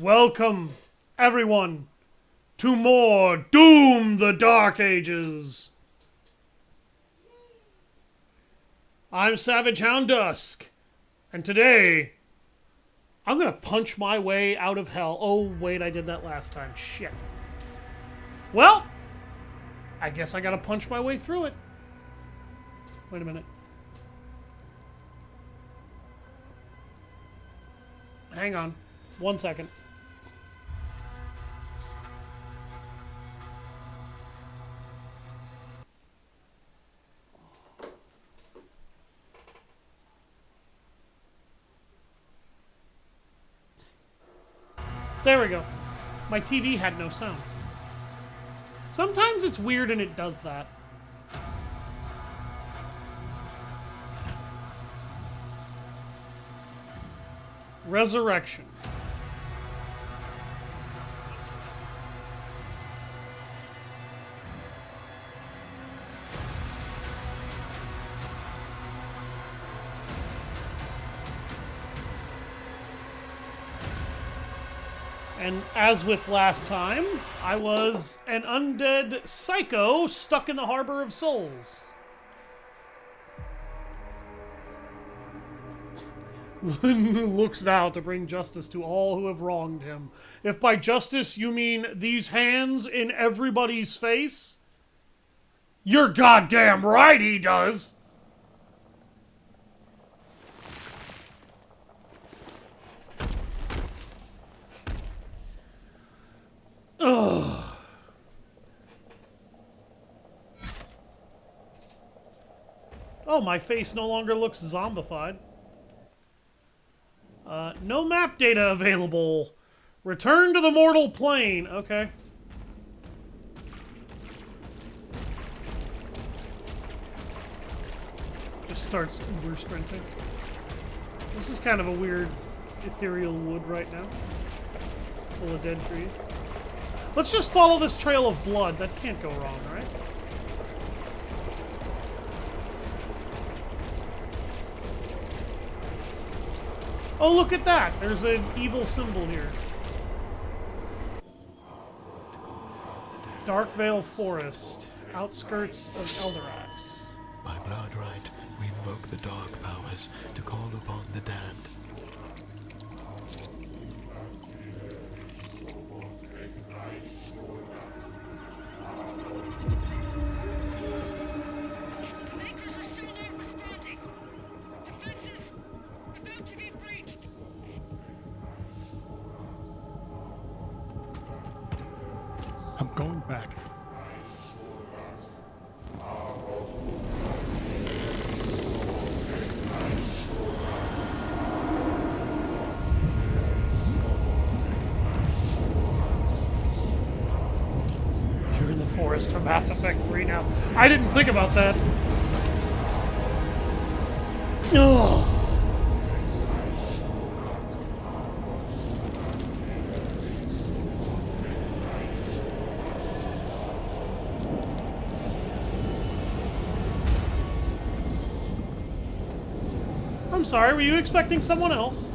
Welcome, everyone, to more Doom the Dark Ages. I'm Savage Hound Dusk, and today I'm gonna punch my way out of hell. Oh, wait, I did that last time. Shit. Well, I guess I gotta punch my way through it. Wait a minute. Hang on. 1 second. There we go. My TV had no sound. Sometimes it's weird and it does that. Resurrection. And as with last time, I was an undead psycho stuck in the Harbor of Souls. Looks now to bring justice to all who have wronged him. If by justice you mean these hands in everybody's face, you're goddamn right he does. Ugh. Oh, my face no longer looks zombified. No map data available. Return to the mortal plane. Okay. Just starts uber sprinting. This is kind of a weird ethereal wood right now. Full of dead trees. Let's just follow this trail of blood. That can't go wrong, right? Oh, look at that! There's an evil symbol here. Darkvale Forest, outskirts of Elderax. By blood right, we invoke the dark powers to call upon the damned. I'm going back. You're in the forest for Mass Effect 3 now. I didn't think about that. Ugh. I'm sorry, were you expecting someone else?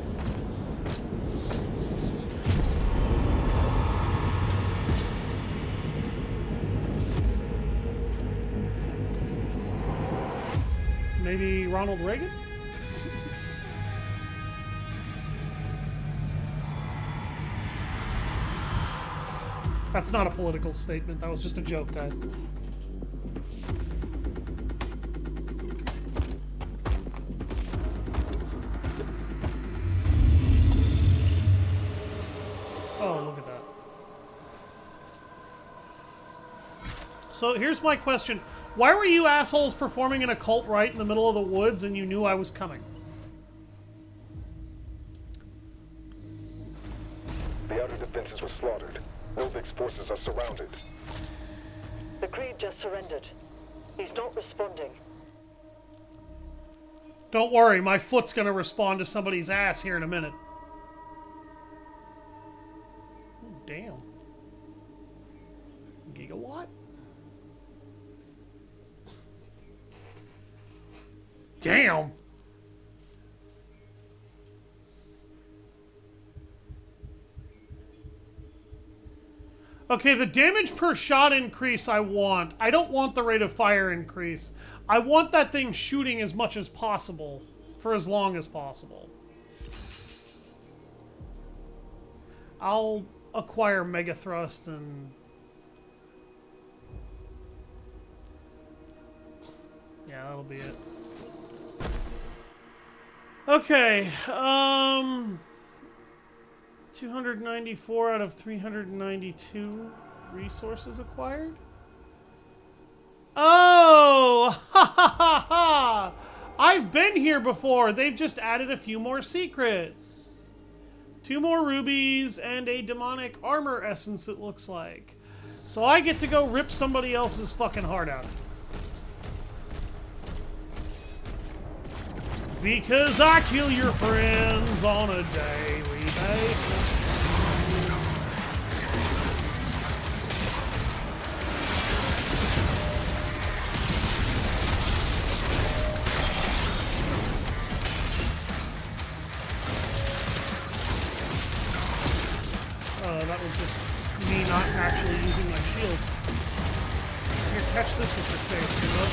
Maybe Ronald Reagan? That's not a political statement, that was just a joke, guys. Oh, look at that. So here's my question. Why were you assholes performing an occult rite in the middle of the woods and you knew I was coming? The outer defenses were slaughtered. Milvic's forces are surrounded. The Creed just surrendered. He's not responding. Don't worry, my foot's gonna respond to somebody's ass here in a minute. Oh, damn. Gigawatt? Damn! Okay, the damage per shot increase I want. I don't want the rate of fire increase. I want that thing shooting as much as possible. For as long as possible. I'll acquire Mega Thrust and... yeah, that'll be it. Okay, 294 out of 392 resources acquired? Oh! Ha ha ha ha! I've been here before! They've just added a few more secrets. 2 more rubies and a demonic armor essence, it looks like. So I get to go rip somebody else's fucking heart out. Because I kill your friends on a daily basis. That was just me not actually using my shield. Here, catch this with your face, you know?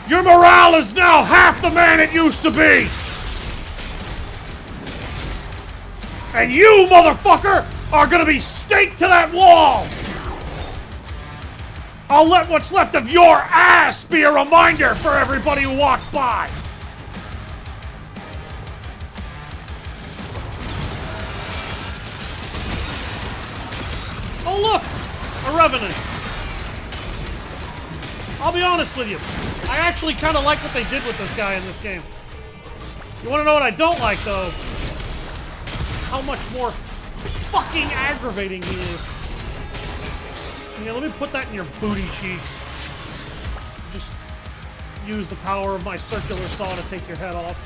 Your morale is now half the man it used to be! And you, motherfucker, are gonna be staked to that wall! I'll let what's left of your ass be a reminder for everybody who walks by! Oh look! A Revenant! I'll be honest with you. I actually kind of like what they did with this guy in this game. You want to know what I don't like, though? How much more fucking aggravating he is. Yeah, let me put that in your booty cheeks. Just use the power of my circular saw to take your head off.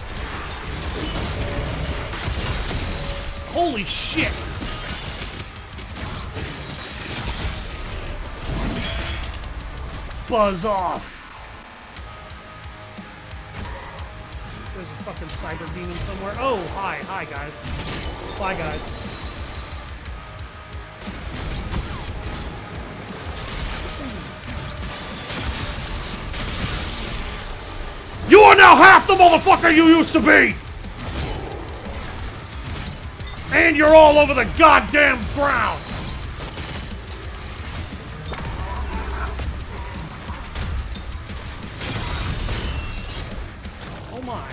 Holy shit! Buzz off! There's a fucking cyber demon somewhere. Oh, hi. Hi, guys. Bye, guys. You are now half the motherfucker you used to be! And you're all over the goddamn ground! Oh my.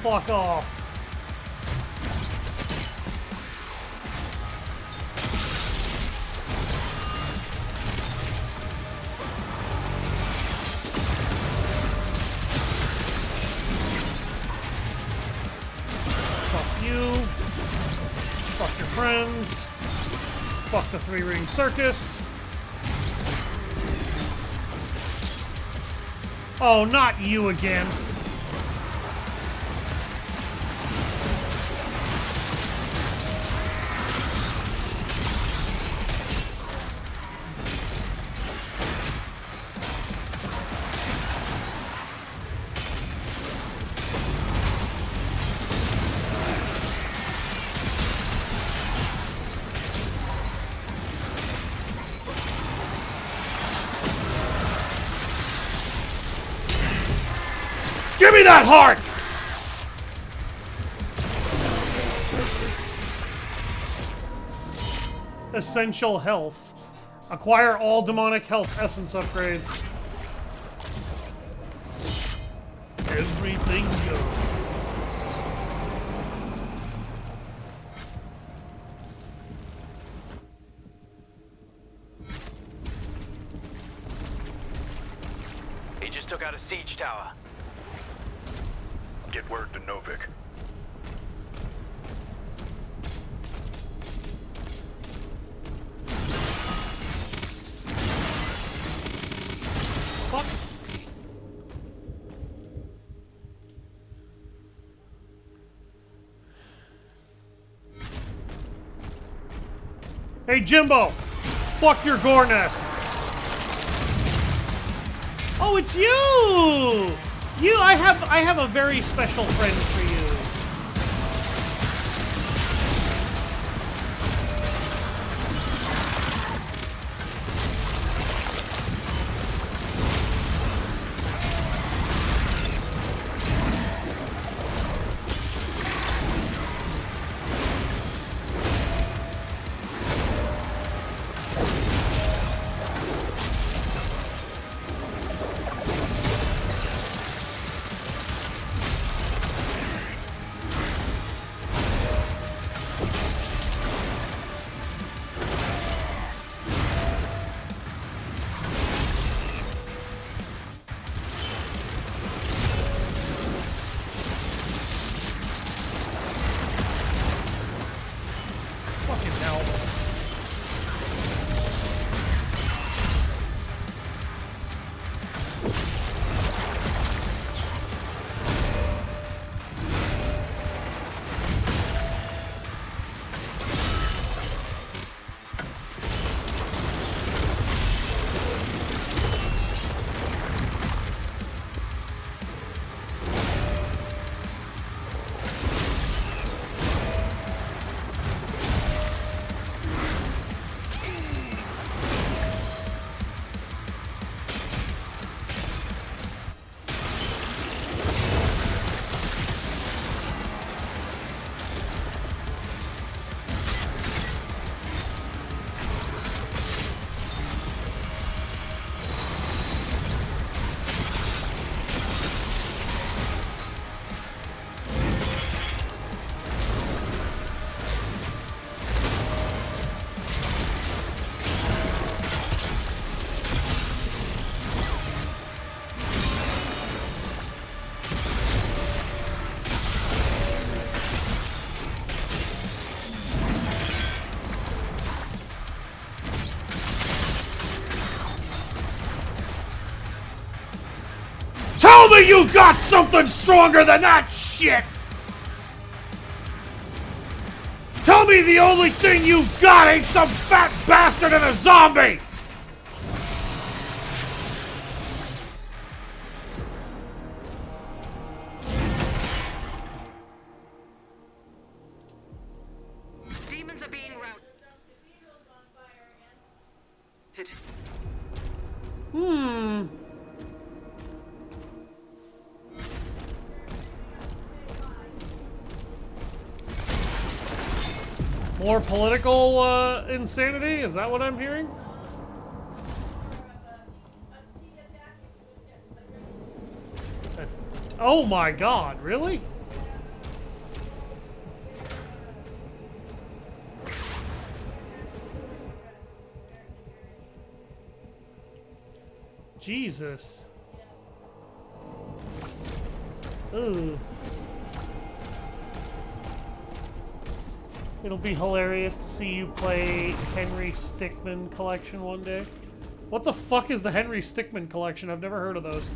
Fuck off. Fuck you. Fuck your friends. Fuck the three-ring circus. Oh, not you again. Give me that heart! Essential health. Acquire all demonic health essence upgrades. Everything goes. He just took out a siege tower. Get word to Novik. Fuck. Hey, Jimbo! Fuck your gore nest! Oh, it's you! I have a very special friend for you. Fucking hell. Tell me you got something stronger than that shit! Tell me the only thing you've got ain't some fat bastard and a zombie! Demons are being routed. More political insanity? Is that what I'm hearing? Oh my god, really? Jesus. Ooh. It'll be hilarious to see you play Henry Stickmin collection one day. What the fuck is the Henry Stickmin collection? I've never heard of those.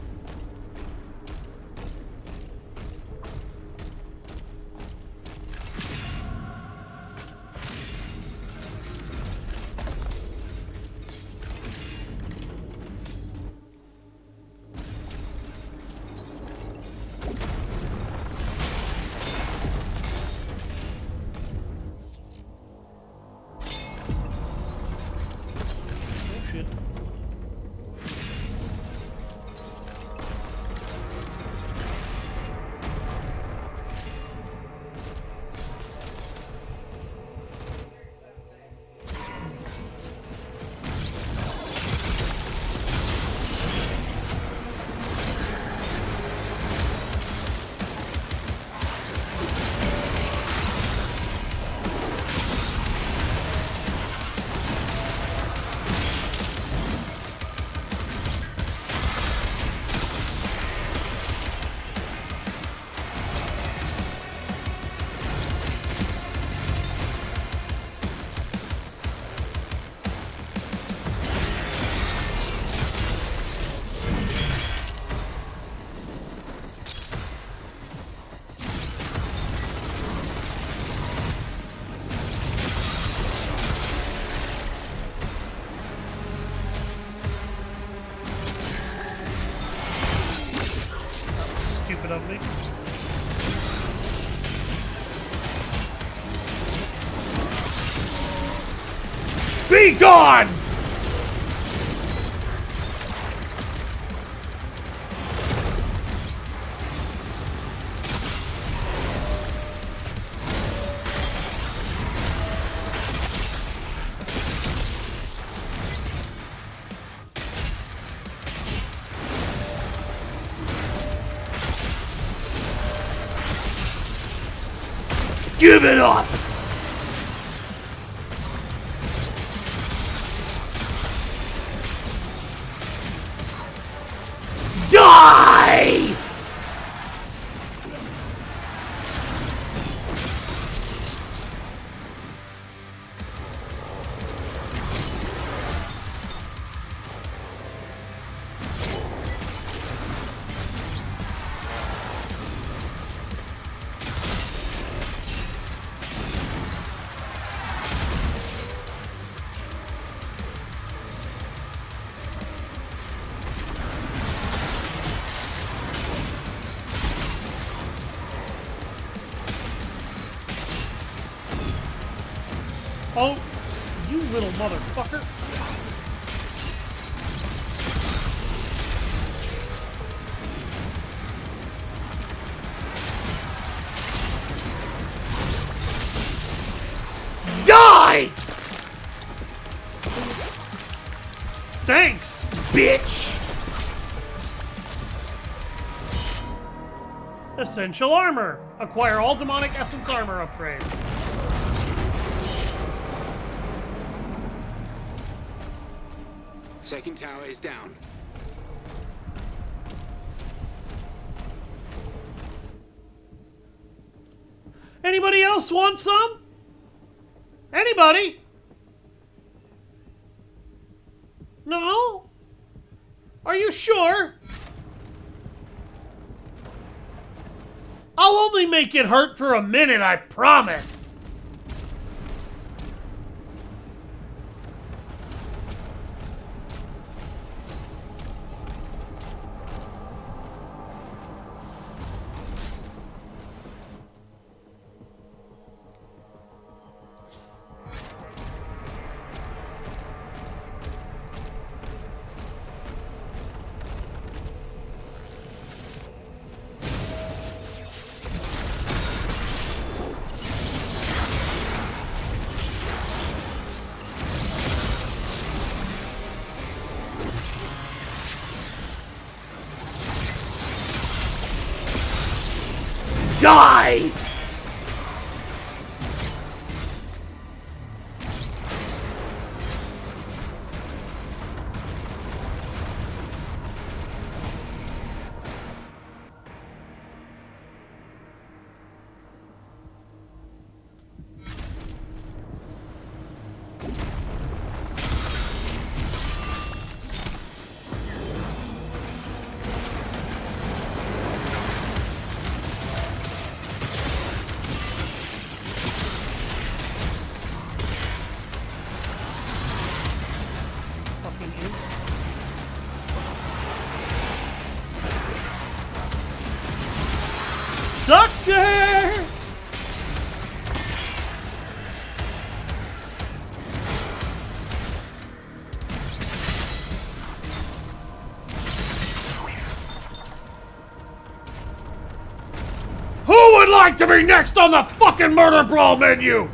stupid of me. Be gone! Give it up! Die! Oh, you little motherfucker. Die! Thanks, bitch! Essential armor. Acquire all demonic essence armor upgrades. Second tower is down. Anybody else want some? Anybody? No? Are you sure? I'll only make it hurt for a minute, I promise. Die! Sucker! Who would like to be next on the fucking murder brawl menu?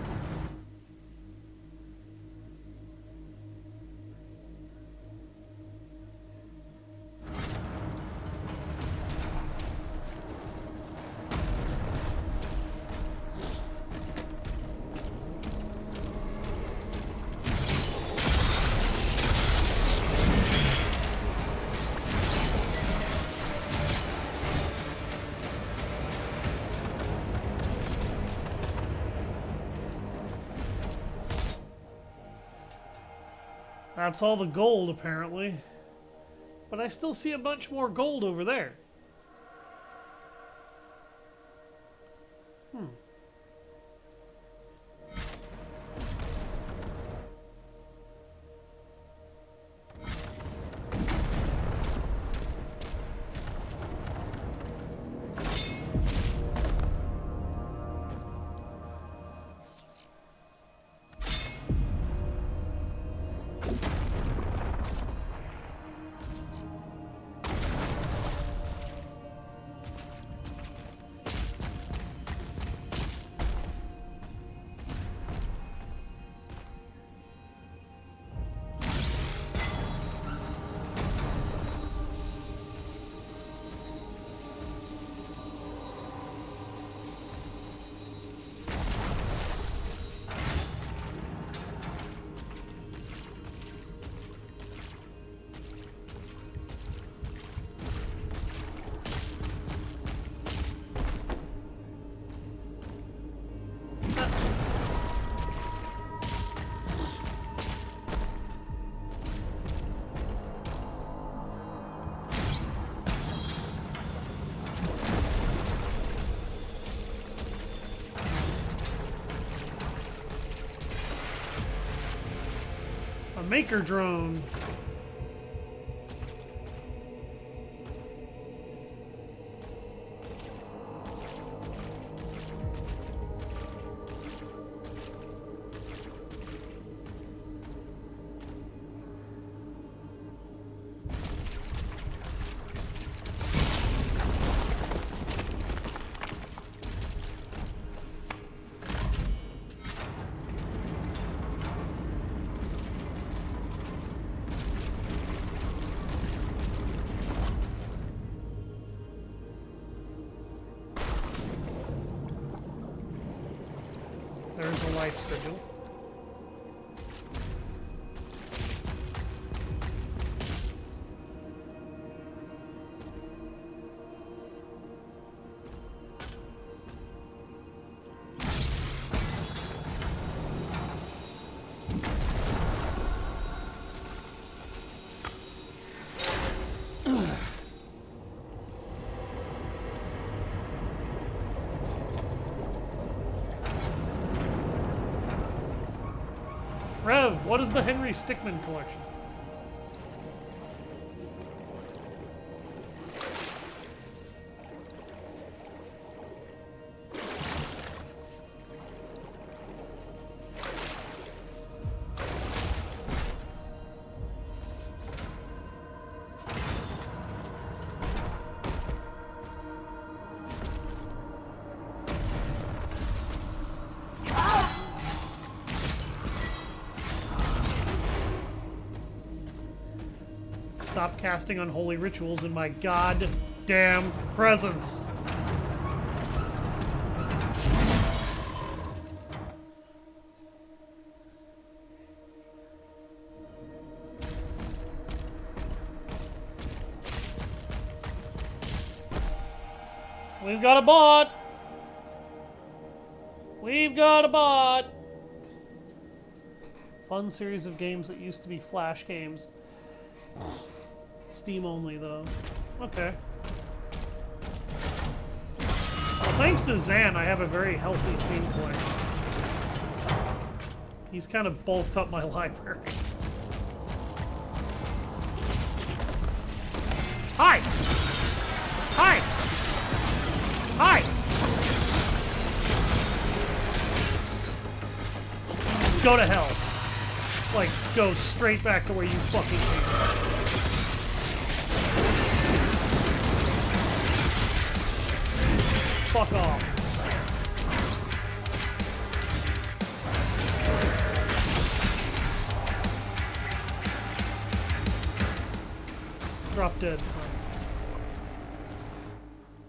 That's all the gold, apparently. But I still see a bunch more gold over there. Maker drone. There's a life sigil. Rev, what is the Henry Stickmin collection? Stop casting unholy rituals in my goddamn presence. We've got a bot. We've got a bot. Fun series of games that used to be Flash games. Steam only, though. Okay. Well, thanks to Zan, I have a very healthy Steam collection. He's kind of bulked up my library. Hi! Hi! Hi! Go to hell. Like, go straight back to where you fucking came. Fuck off. Drop dead, son.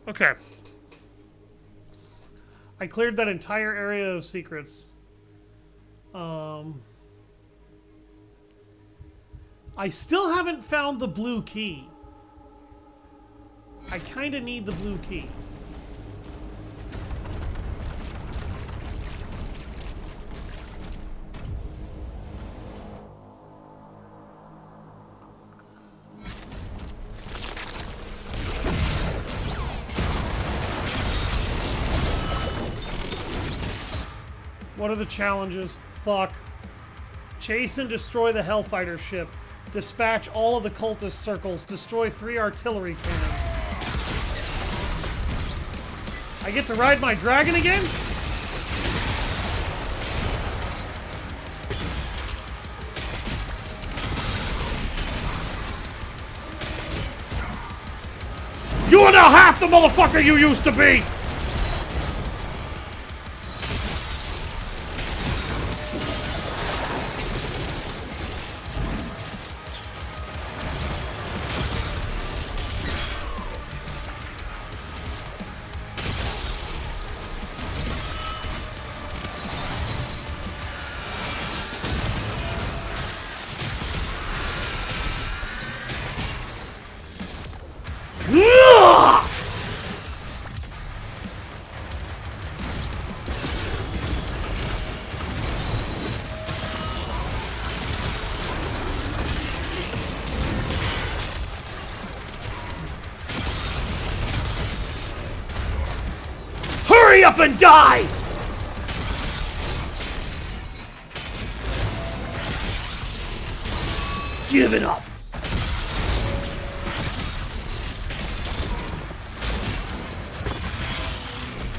Okay. I cleared that entire area of secrets. I still haven't found the blue key. I kinda need the blue key. What are the challenges? Fuck. Chase and destroy the Hellfighter ship. Dispatch all of the cultist circles. Destroy 3 artillery cannons. I get to ride my dragon again? You are now half the motherfucker you used to be! Hurry up and die! Give it up.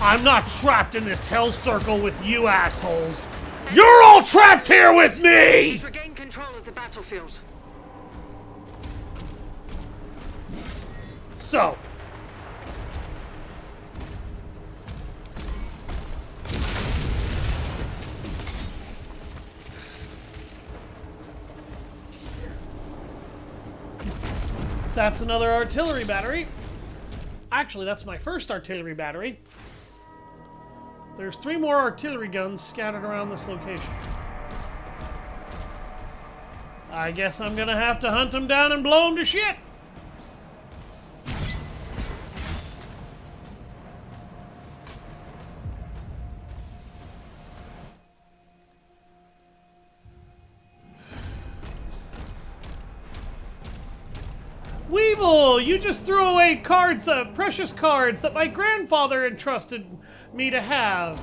I'm not trapped in this hell circle with you assholes. You're all trapped here with me! Regain control of the battlefield. So. That's another artillery battery. Actually, that's my first artillery battery. There's 3 more artillery guns scattered around this location. I guess I'm gonna have to hunt them down and blow them to shit. Weevil, you just threw away cards, precious cards that my grandfather entrusted me to have.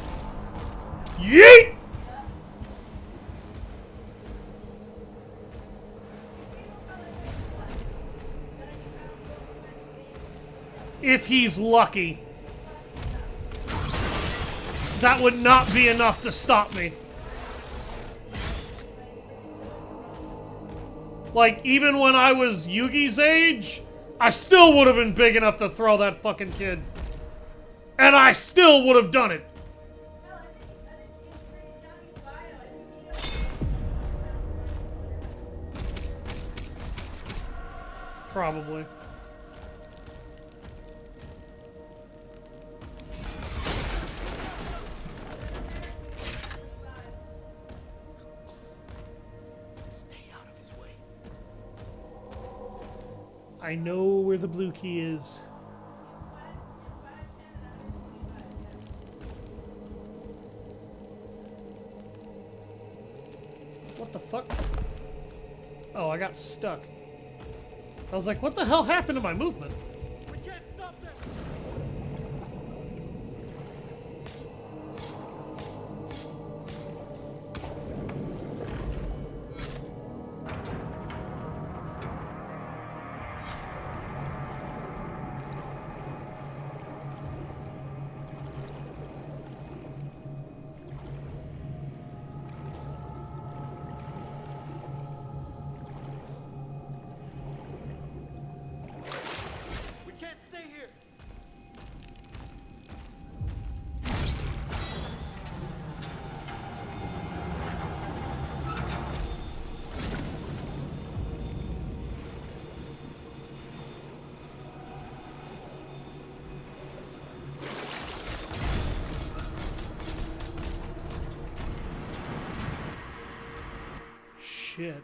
Yeet! If he's lucky. That would not be enough to stop me. Like, even when I was Yugi's age, I still would have been big enough to throw that fucking kid. And I still would have done it. Probably. I know where the blue key is. What the fuck? Oh, I got stuck. I was like, what the hell happened to my movement? We can't stop them! Shit.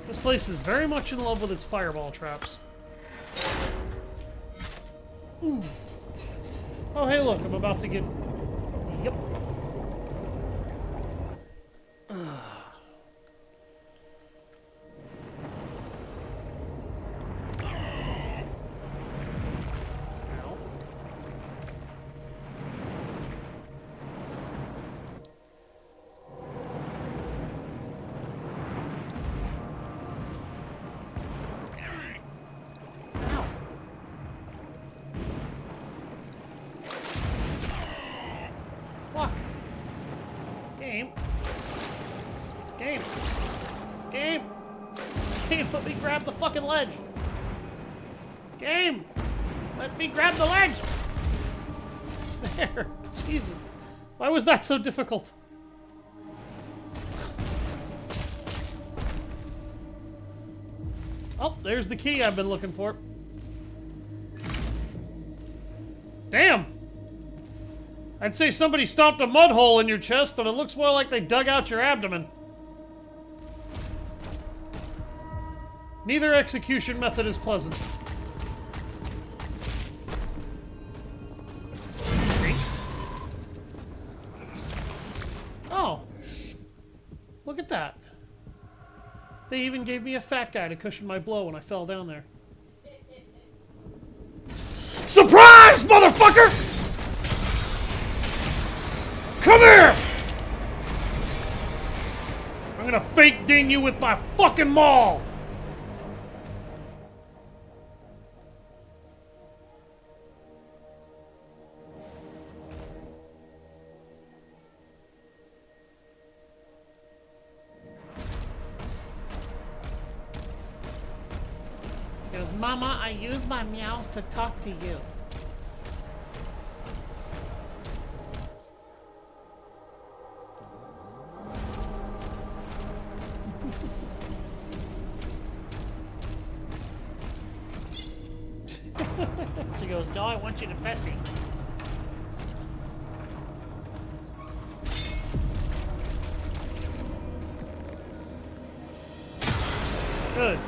This place is very much in love with its fireball traps. Ooh. Oh, hey, look, I'm about to get... Yep. Fuck. Game. Game. Game. Game, let me grab the fucking ledge. Game. Let me grab the ledge. There. Jesus. Why was that so difficult? Oh, there's the key I've been looking for. Damn. I'd say somebody stomped a mud hole in your chest, but it looks more like they dug out your abdomen. Neither execution method is pleasant. Oh. Look at that. They even gave me a fat guy to cushion my blow when I fell down there. Surprise, motherfucker! Come here! I'm gonna fake ding you with my fucking maul! He goes, Mama, I use my meows to talk to you. She goes, no, I want you to pet me. Good.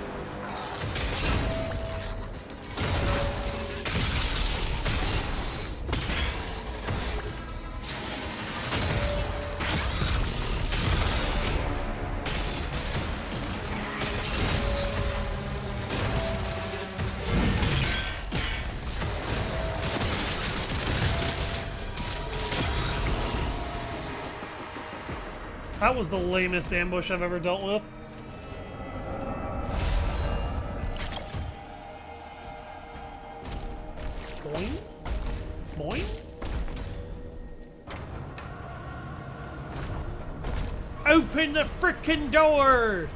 That was the lamest ambush I've ever dealt with. Boing? Boing? Open the frickin' door!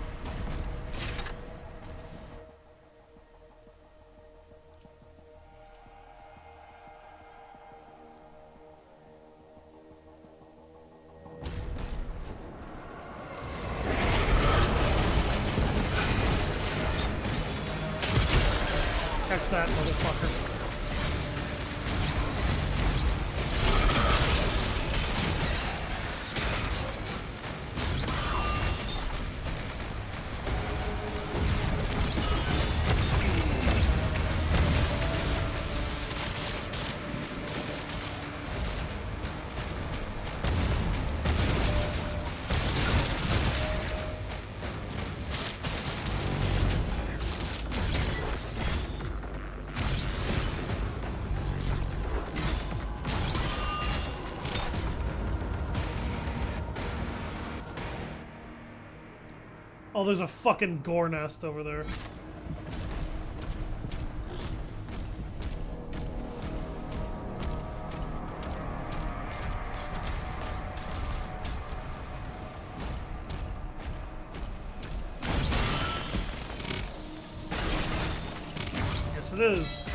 Catch that, motherfucker. Oh, there's a fucking gore nest over there. Yes, it is.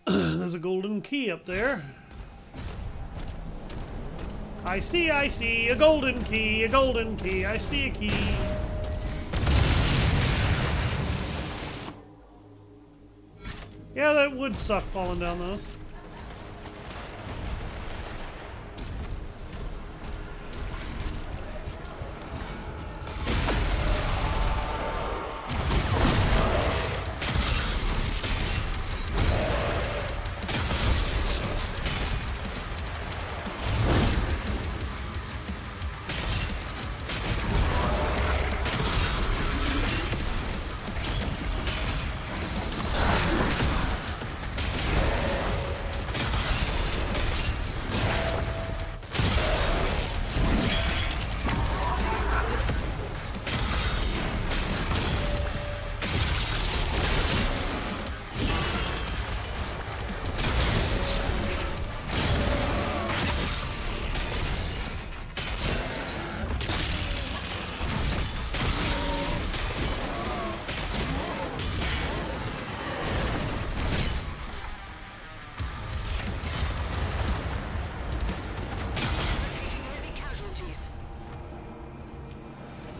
There's a golden key up there. I see, a golden key, I see a key. Yeah, that would suck falling down those.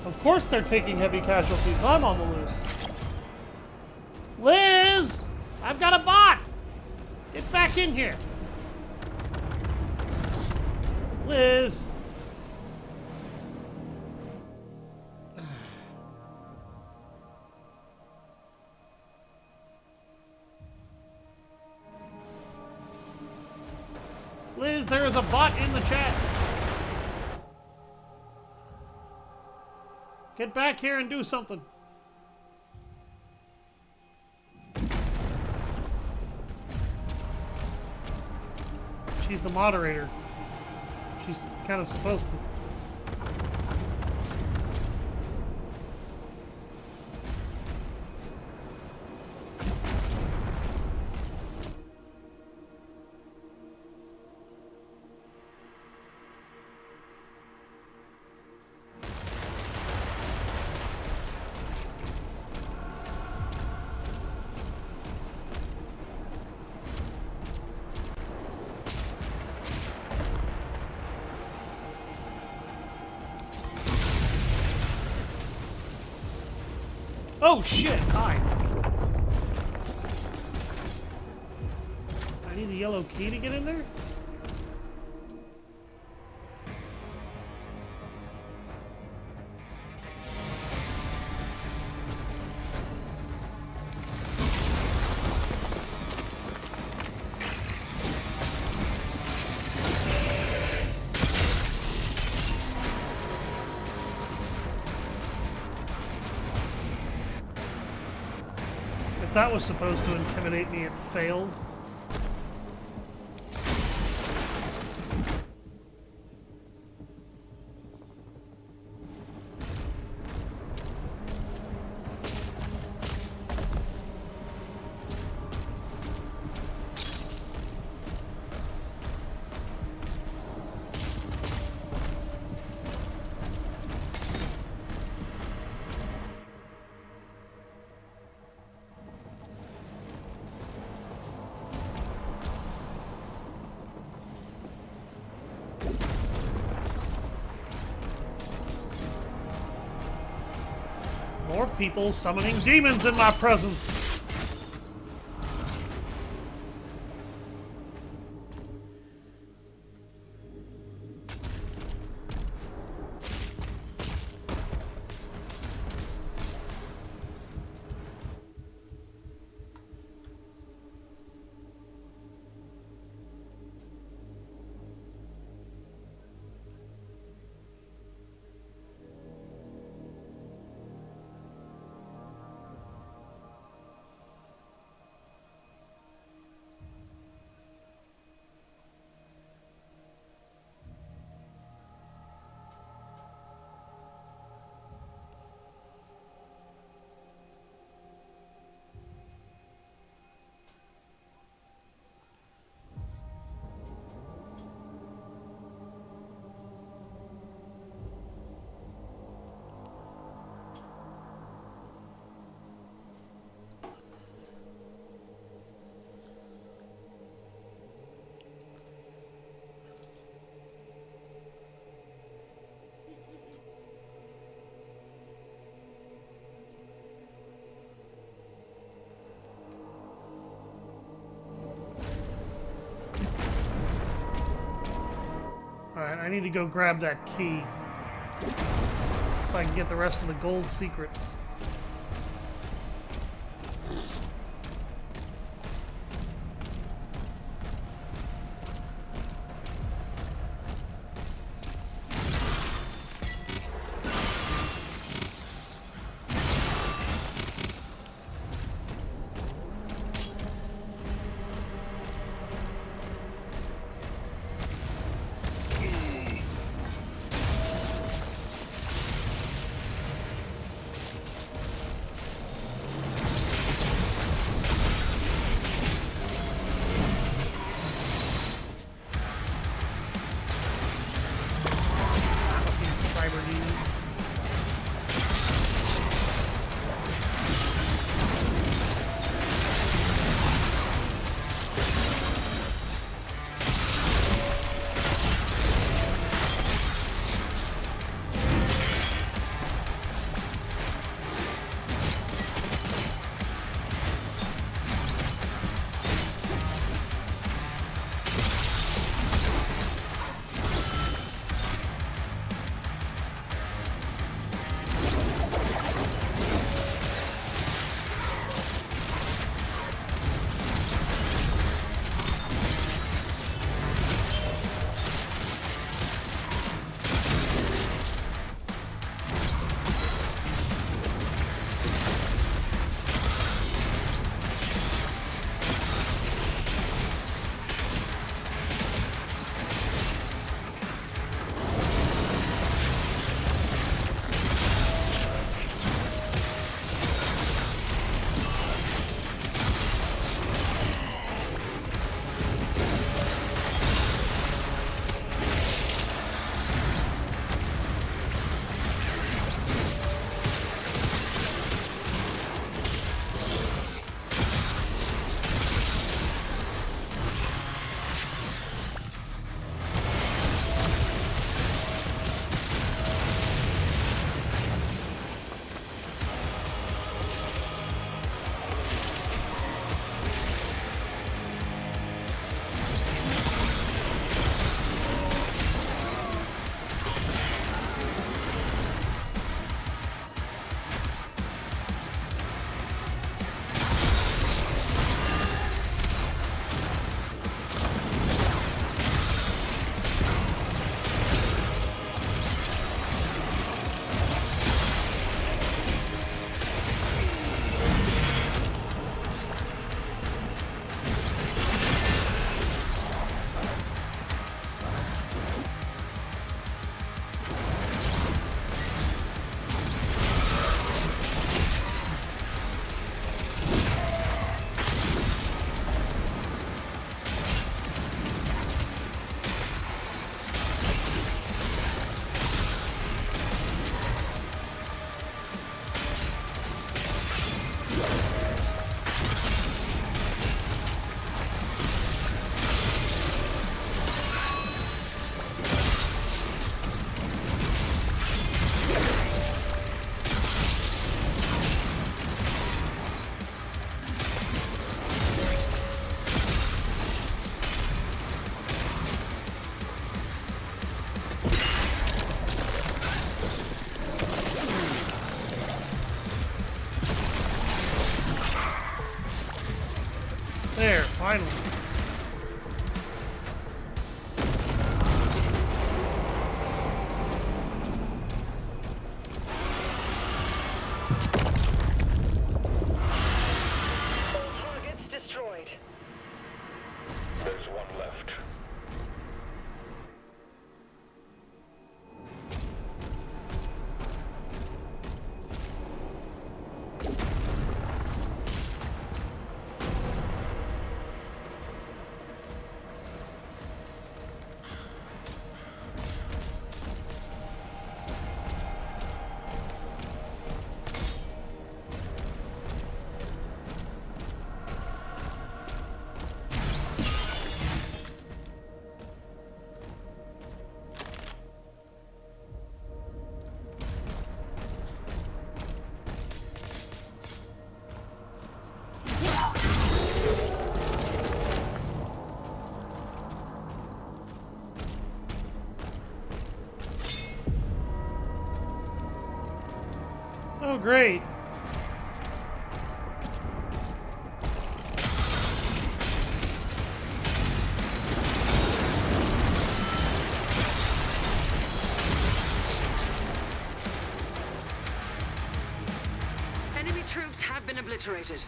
Of course they're taking heavy casualties. I'm on the loose. Liz! I've got a bot! Get back in here. Liz! Liz, there is a bot in the chat. Get back here and do something. She's the moderator. She's kind of supposed to. Oh shit, hi. I need the yellow key to get in there? If that was supposed to intimidate me, it failed. More people summoning demons in my presence. Alright, I need to go grab that key so I can get the rest of the gold secrets. There, finally. All targets destroyed. There's one left. Oh, great. Enemy troops have been obliterated.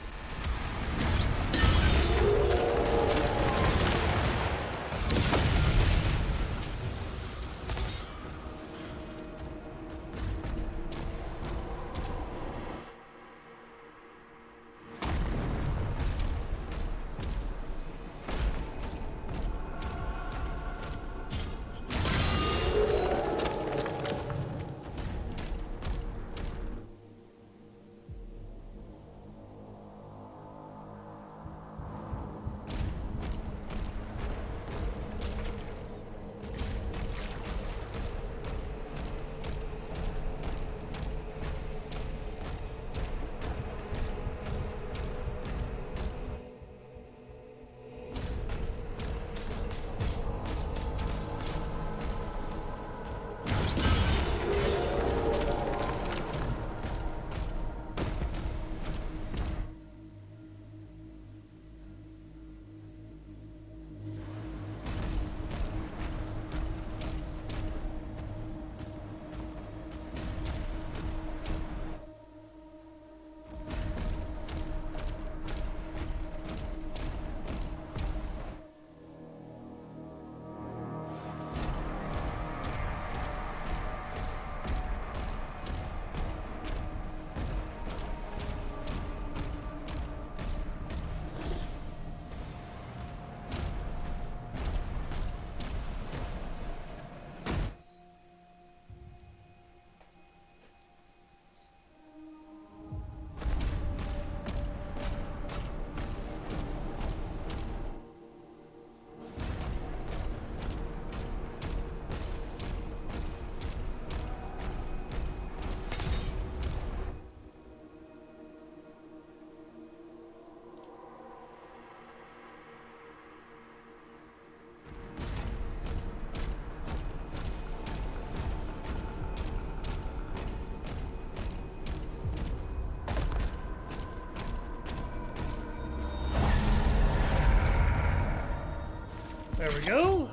There we go.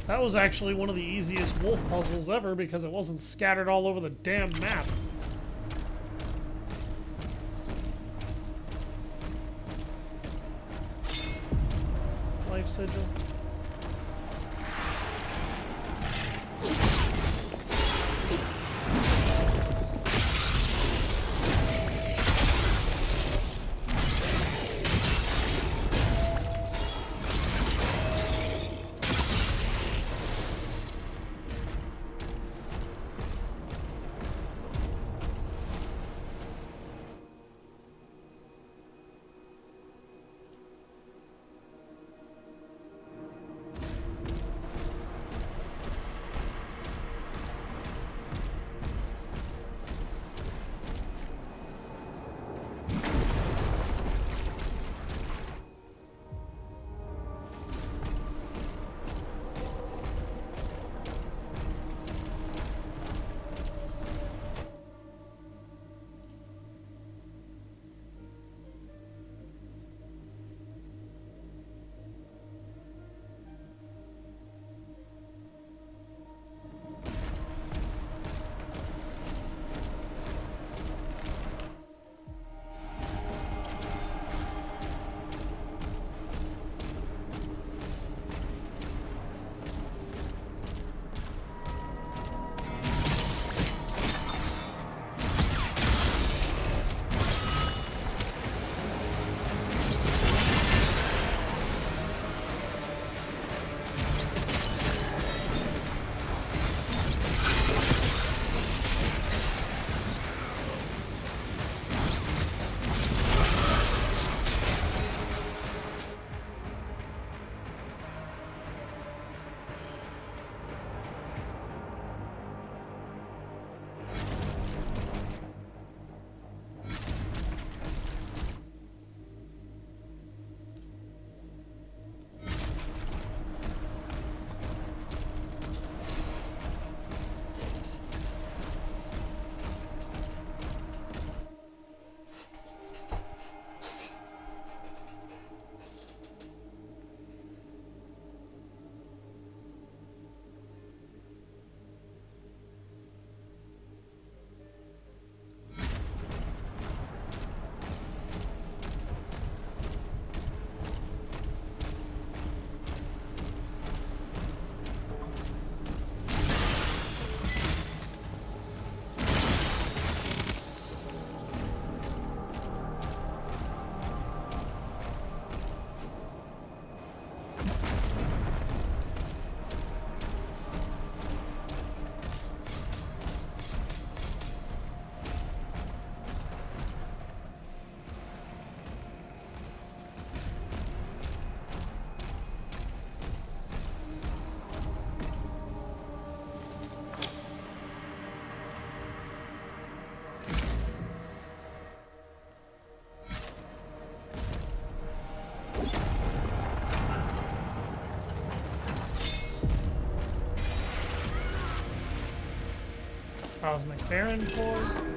That was actually one of the easiest wolf puzzles ever because it wasn't scattered all over the damn map. Life sigil. Cosmic Baron core.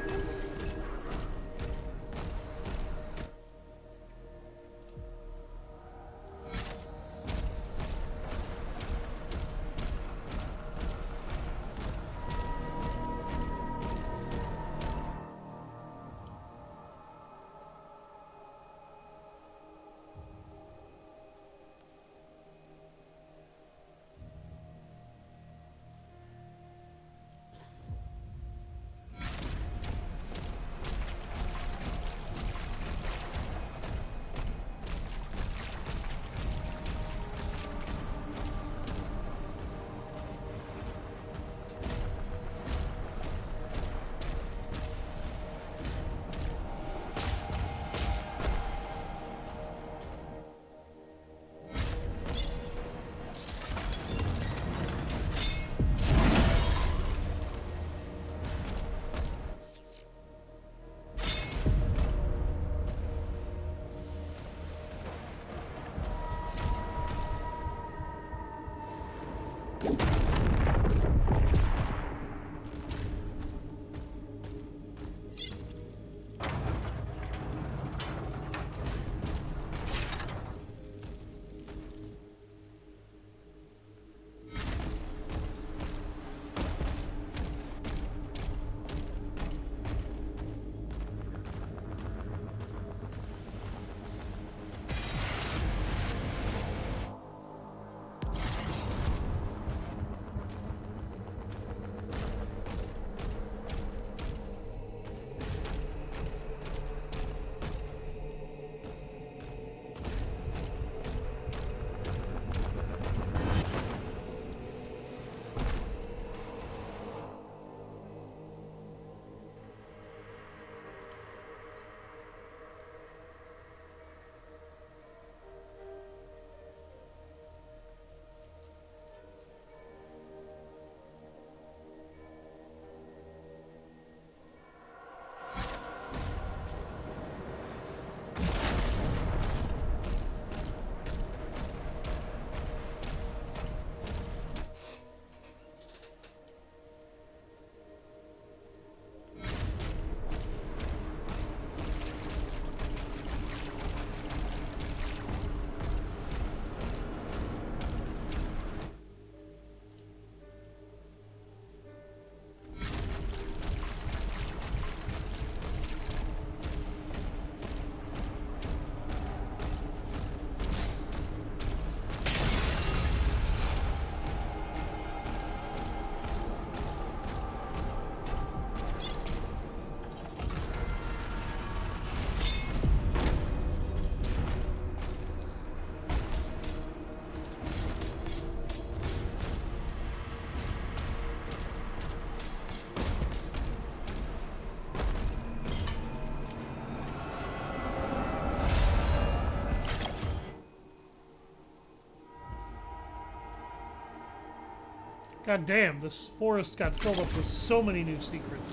God damn, this forest got filled up with so many new secrets.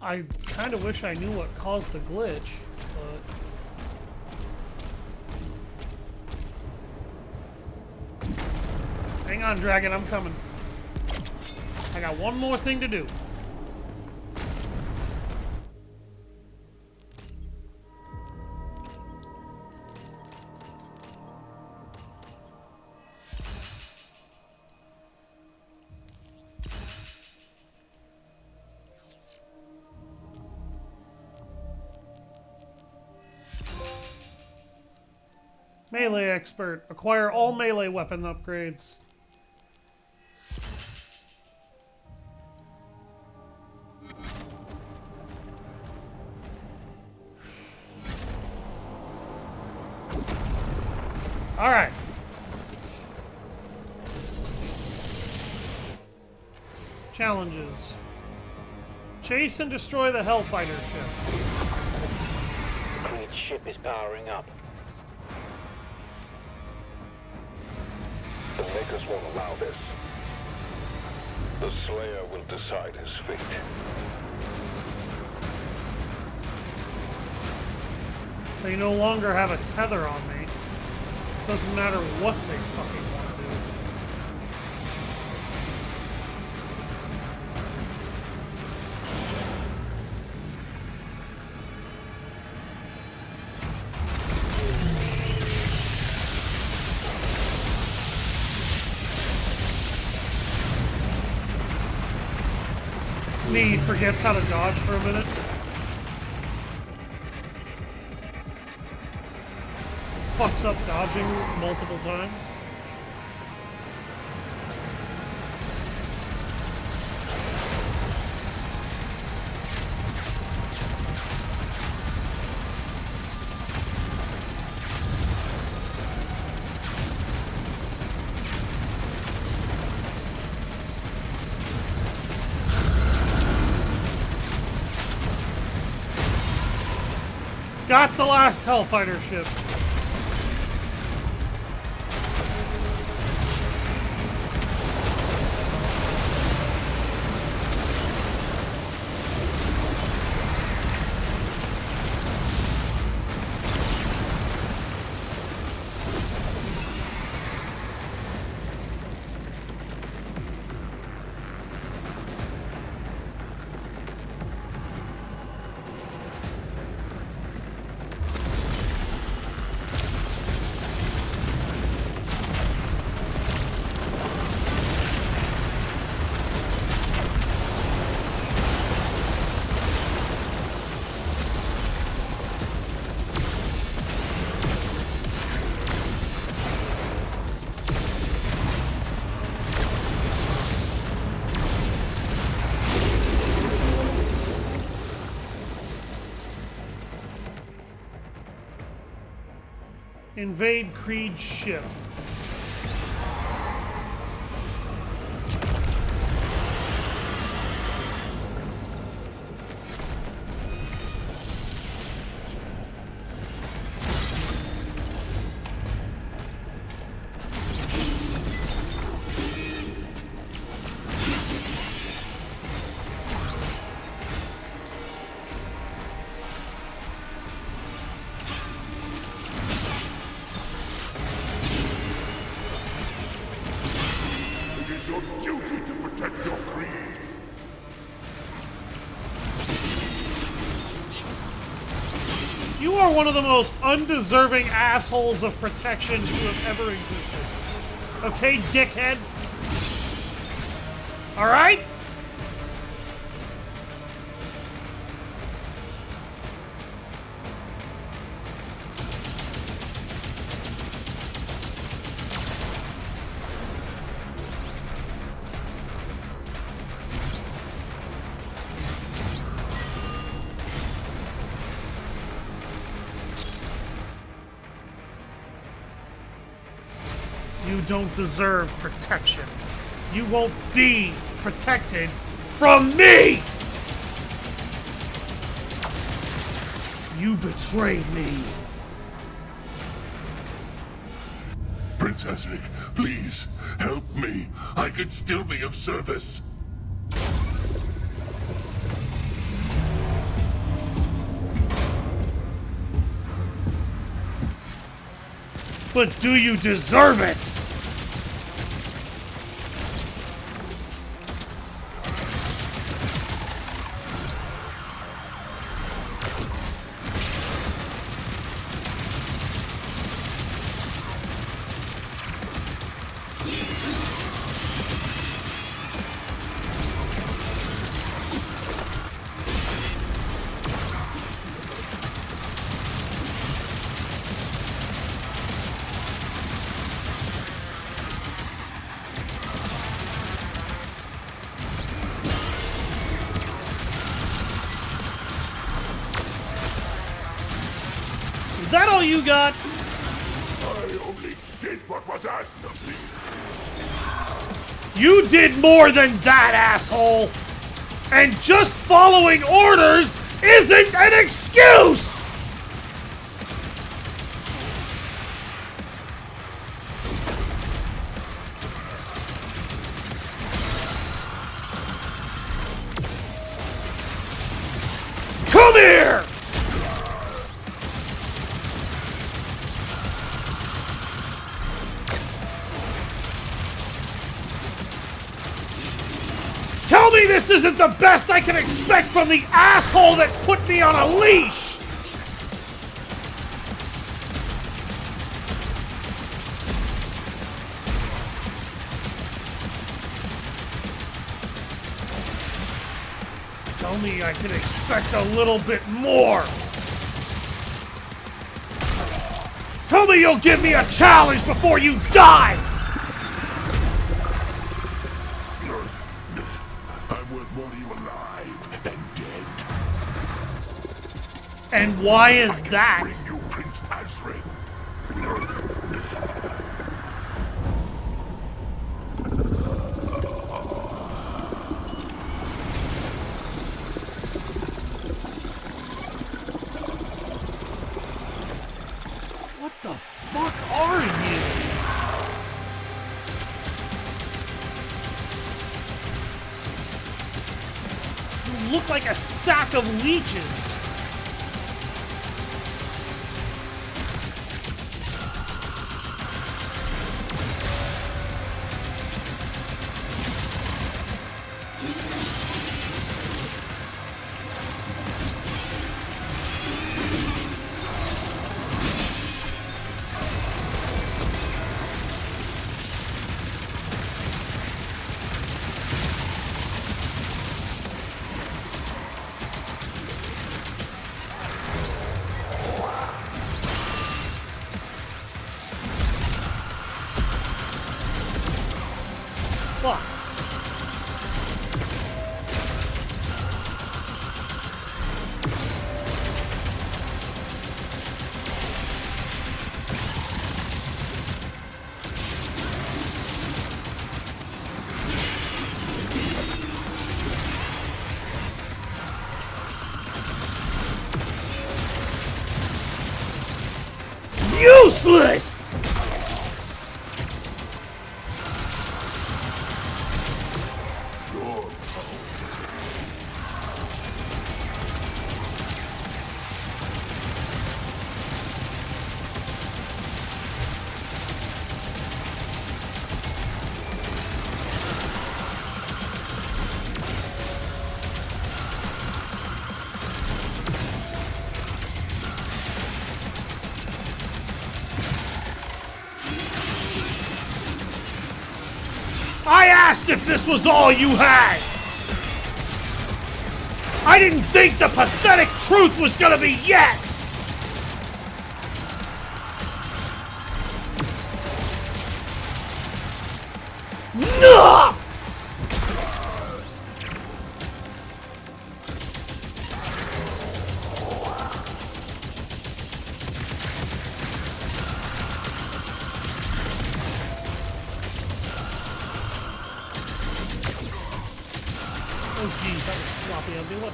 I kind of wish I knew what caused the glitch, but... Hang on, Dragon, I'm coming. I got one more thing to do. Melee expert. Acquire all melee weapon upgrades. Alright. Challenges. Chase and destroy the Hellfighter ship. Creed's ship is powering up. The Makers won't allow this. The Slayer will decide his fate. They no longer have a tether on me. Doesn't matter what they fucking want to do. me forgets how to dodge for a minute. Fucks up dodging multiple times. Got the last Hellfighter ship. Invade Creed's ship. You are one of the most undeserving assholes of protection to have ever existed. Okay, dickhead? Alright? You don't deserve protection. You won't be protected from me! You betrayed me. Princess Vic, please, help me. I could still be of service. But do you deserve it? Is that all you got? I only did what was asked of me. You did more than that, asshole! And just following orders isn't an excuse! Come here! Tell me this isn't the best I can expect from the asshole that put me on a leash! Tell me I can expect a little bit more. Tell me you'll give me a challenge before you die! I'm worth more to you alive than dead. And why is that? Bring you Prince Asric. What the fuck are you? You look like a sack of leeches. Fuck. Useless! I asked if this was all you had! I didn't think the pathetic truth was gonna be yes! No! Oh geez, that was sloppy. I'll do what?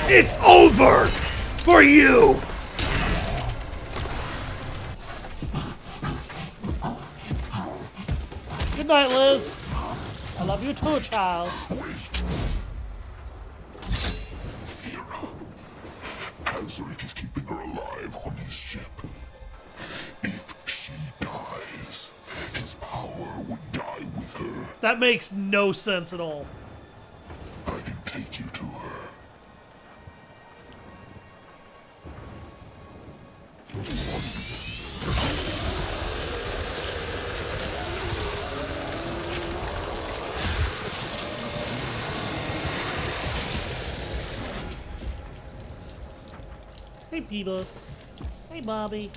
It's over for you! Good night, Liz. I love you too, child. Thera. Asric is keeping her alive on his ship. If she dies, his power would die with her. That makes no sense at all. I can take you to her. Hey, Peebles. Hey, Bobby.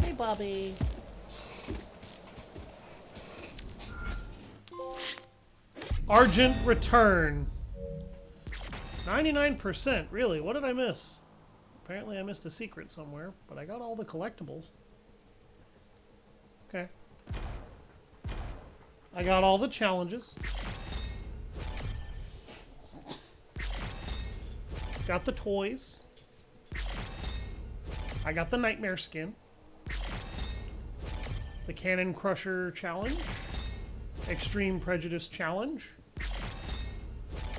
Hey, Bobby. Argent return. 99%. Really? What did I miss? Apparently I missed a secret somewhere, but I got all the collectibles. Okay. I got all the challenges. Got the toys. I got the Nightmare skin. The Cannon Crusher challenge. Extreme Prejudice challenge.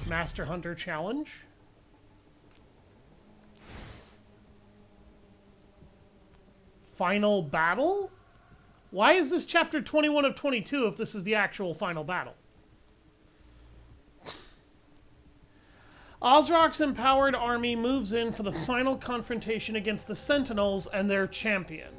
Master Hunter challenge. Final battle? Why is this chapter 21 of 22 if this is the actual final battle? Osrock's empowered army moves in for the final confrontation against the Sentinels and their champion.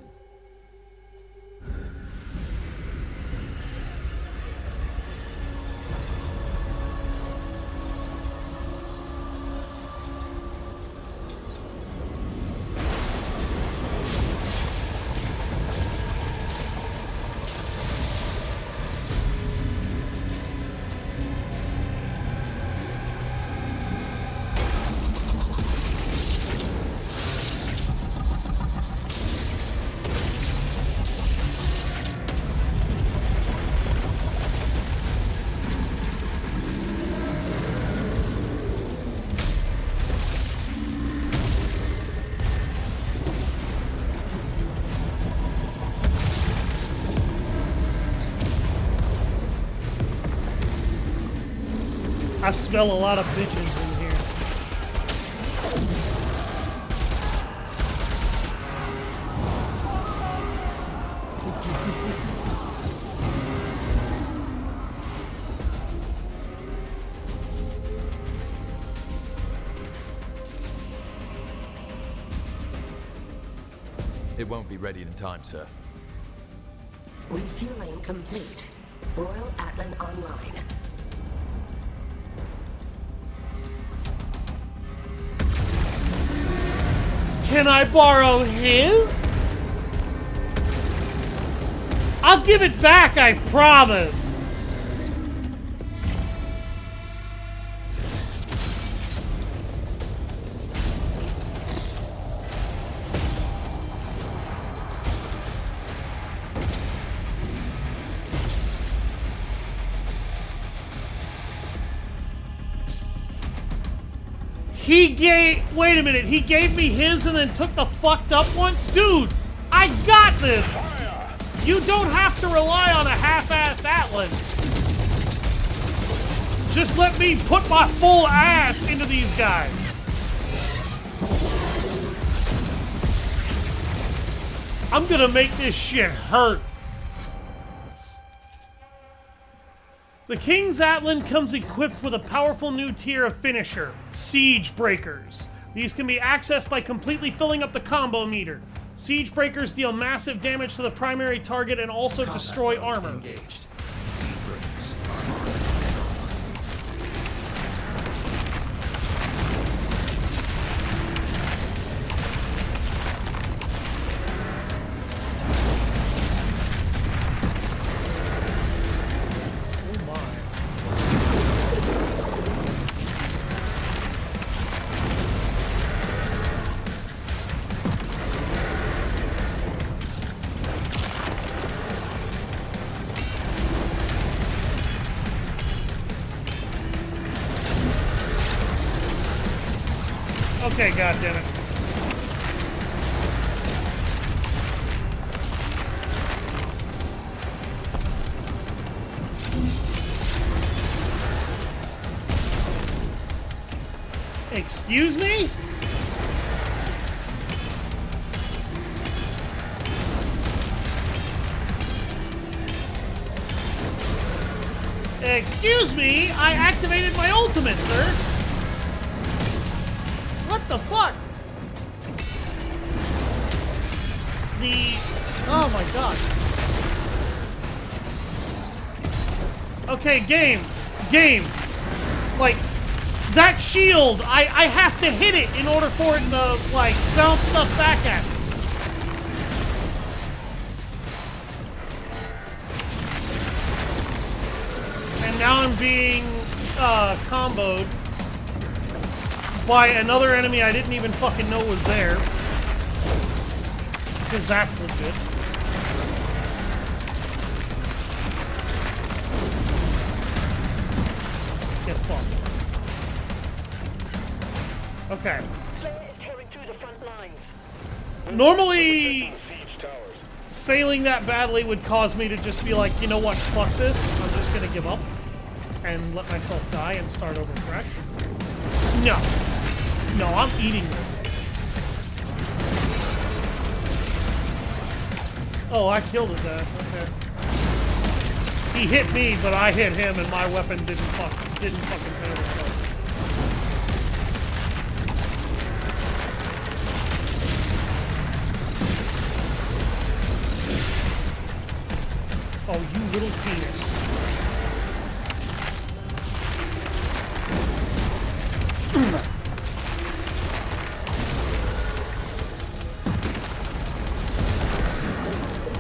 I smell a lot of bitches in here. It won't be ready in time, sir. Refueling complete. Royal Atlan online. Can I borrow his? I'll give it back, I promise. Wait a minute, he gave me his and then took the fucked up one? Dude, I got this! You don't have to rely on a half-ass Atlan. Just let me put my full ass into these guys. I'm gonna make this shit hurt. The King's Atlan comes equipped with a powerful new tier of finisher, Siege Breakers. These can be accessed by completely filling up the combo meter. Siege Breakers deal massive damage to the primary target and also destroy armor. Engaged. Siege breakers. Okay, goddammit. Excuse me? Excuse me? I activated my ultimate, sir. What the fuck? Oh my god. Okay, game. Like, that shield, I have to hit it in order for it to, like, bounce stuff back at me. And now I'm being, comboed by another enemy I didn't even fucking know was there. Because that's legit. Get fucked. Okay. Slayer is tearing through the front lines. Normally, Siege towers. failing that badly would cause me to just be like, you know what, fuck this. I'm just gonna give up and let myself die and start over fresh. No. No, I'm eating this. Oh, I killed his ass. Okay. He hit me, but I hit him, and my weapon didn't fucking fail to kill. Oh, you little penis.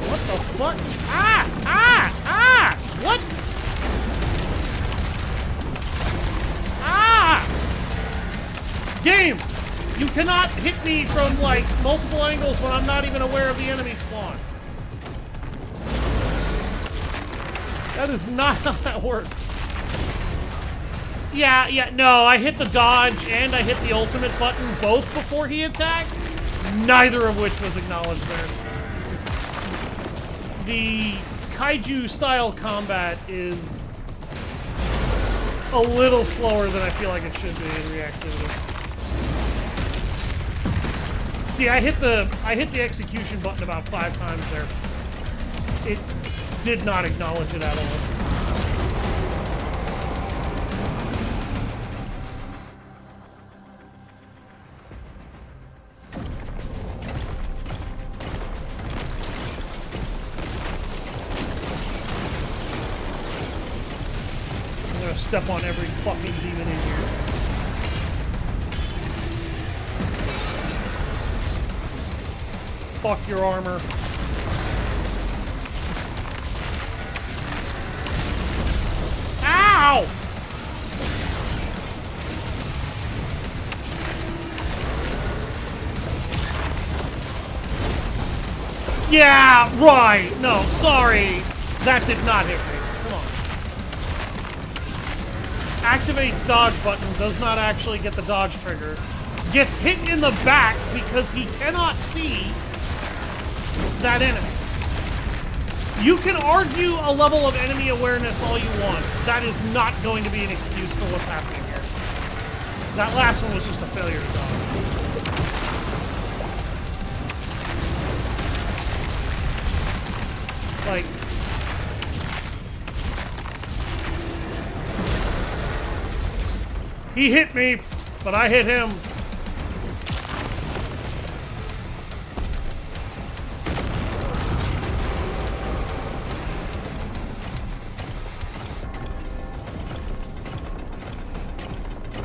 What the fuck? What? Game! You cannot hit me from, like, multiple angles when I'm not even aware of the enemy spawn. That is not how that works. Yeah, no, I hit the dodge and I hit the ultimate button both before he attacked, neither of which was acknowledged there. The kaiju-style combat is a little slower than I feel like it should be in reactivity. See, I hit the execution button about 5 times there. It did not acknowledge it at all. I'm gonna step on every fucking demon in here. Fuck your armor. Ow! Yeah, right. No, sorry. That did not hit me. Come on. Activates dodge button, does not actually get the dodge trigger. Gets hit in the back because he cannot see that enemy. You can argue a level of enemy awareness all you want. That is not going to be an excuse for what's happening here. That last one was just a failure to dodge. Like, he hit me, but I hit him.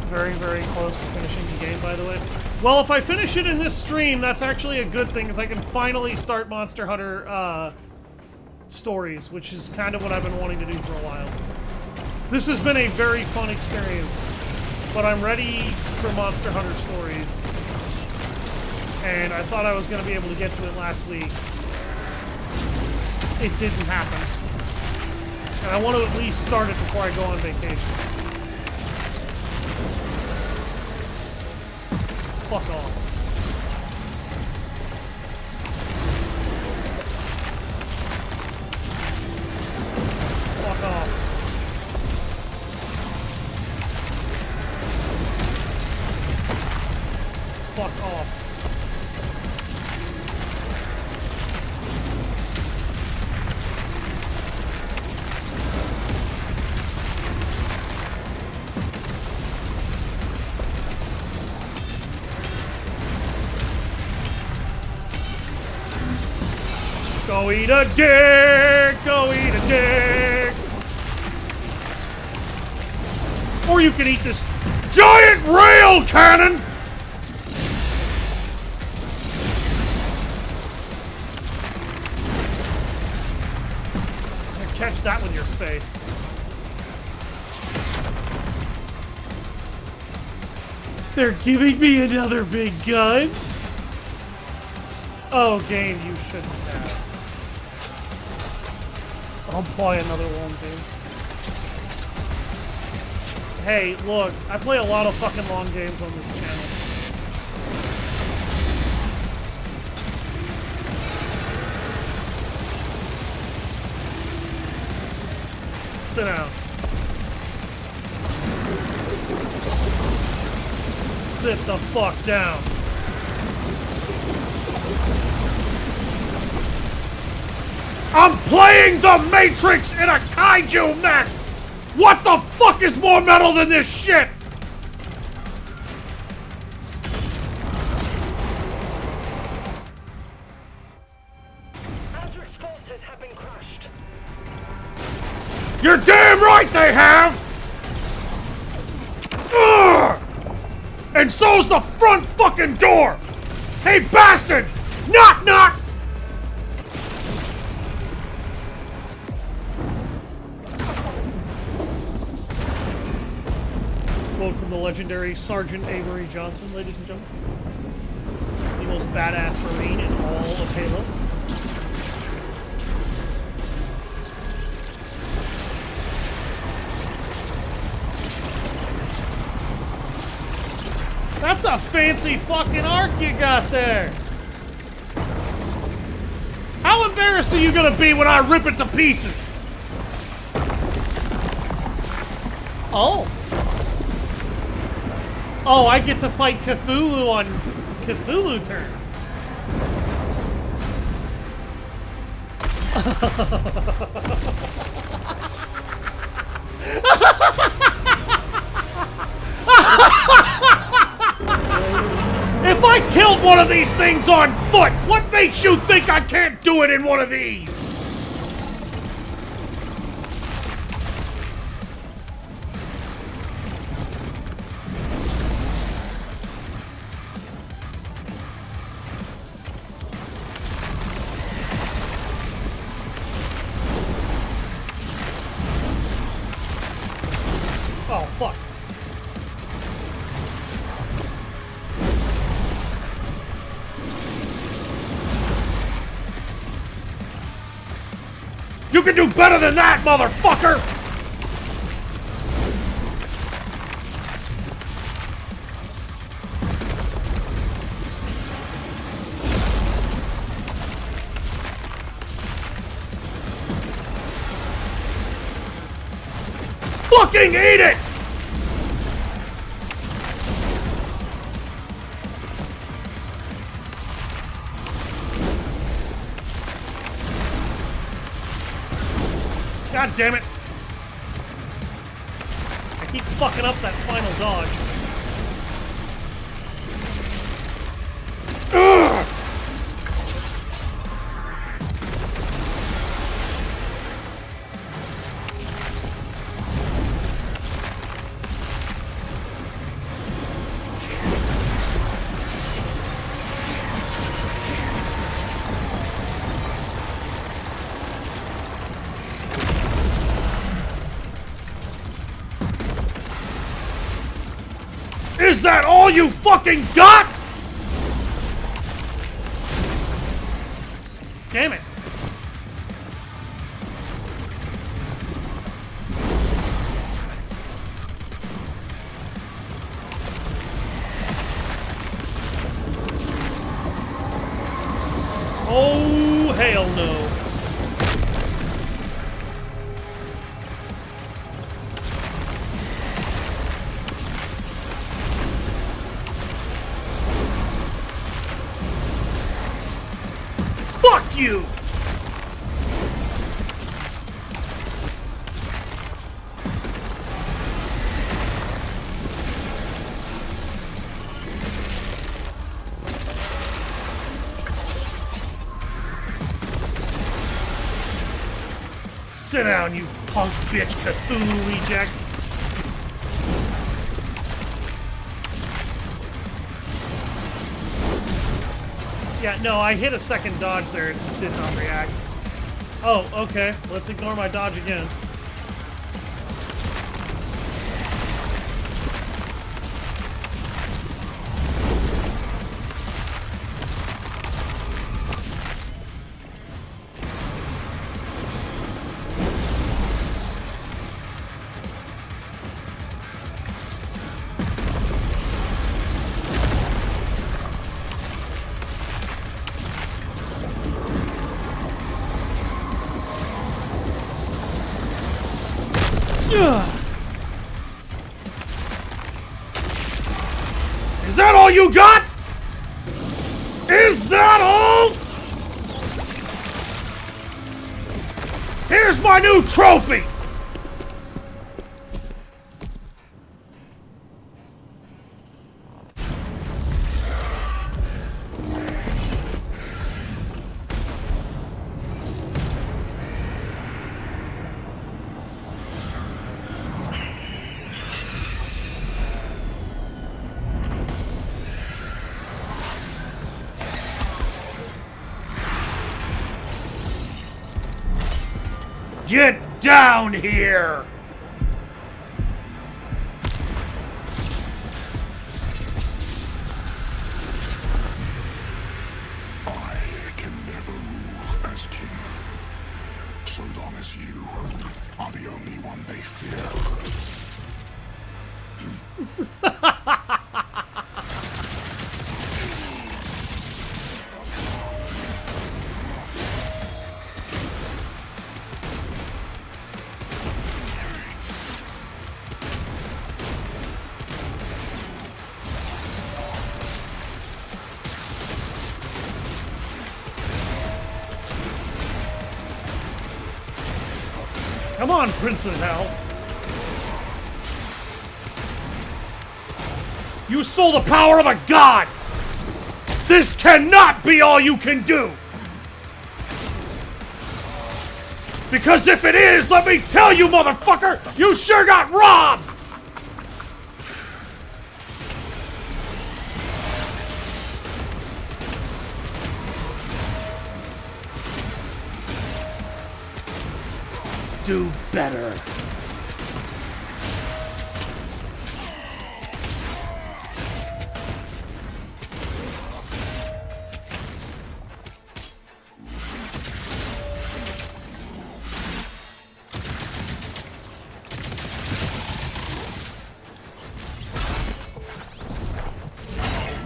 Very, very close to finishing the game, by the way. Well, if I finish it in this stream, that's actually a good thing, because I can finally start Monster Hunter stories, which is kind of what I've been wanting to do for a while. This has been a very fun experience, but I'm ready for Monster Hunter stories. And I thought I was going to be able to get to it last week. It didn't happen. And I want to at least start it before I go on vacation. Fuck off. Fuck off. Fuck off. Go eat a dick! Go eat a dick! Or you can eat this giant rail cannon! And catch that with your face. They're giving me another big gun? Oh, game you shouldn't have. I'll play another one, dude. Hey, look, I play a lot of fucking long games on this channel. Sit down. Sit the fuck down. I'm playing the Matrix in a kaiju mech! What the fuck is more metal than this shit? Outer forces have been crushed. You're damn right they have! Ugh! And so's the front fucking door! Hey bastards! Knock knock! Quote from the legendary Sergeant Avery Johnson, ladies and gentlemen. The most badass Marine in all of Halo. That's a fancy fucking arc you got there! How embarrassed are you gonna be when I rip it to pieces? Oh. Oh, I get to fight Cthulhu on Cthulhu turns. If I killed one of these things on foot, what makes you think I can't do it in one of these? Oh, fuck. You can do better than that, motherfucker! Fucking eat it! God damn it! I keep fucking up that final dodge. Ugh! Is that all you fucking got? Damn it. Oh, hell no. Fuck you! Sit down, you punk bitch Cthulhu reject. Yeah, no, I hit a second dodge there. It did not react. Oh, okay. Let's ignore my dodge again. Is that all you got? Is that all? Here's my new trophy! Get down here! I can never rule as king, so long as you are the only one they fear. Come on, Prince of Hell. You stole the power of a god! This cannot be all you can do! Because if it is, let me tell you, motherfucker, you sure got robbed! Do better.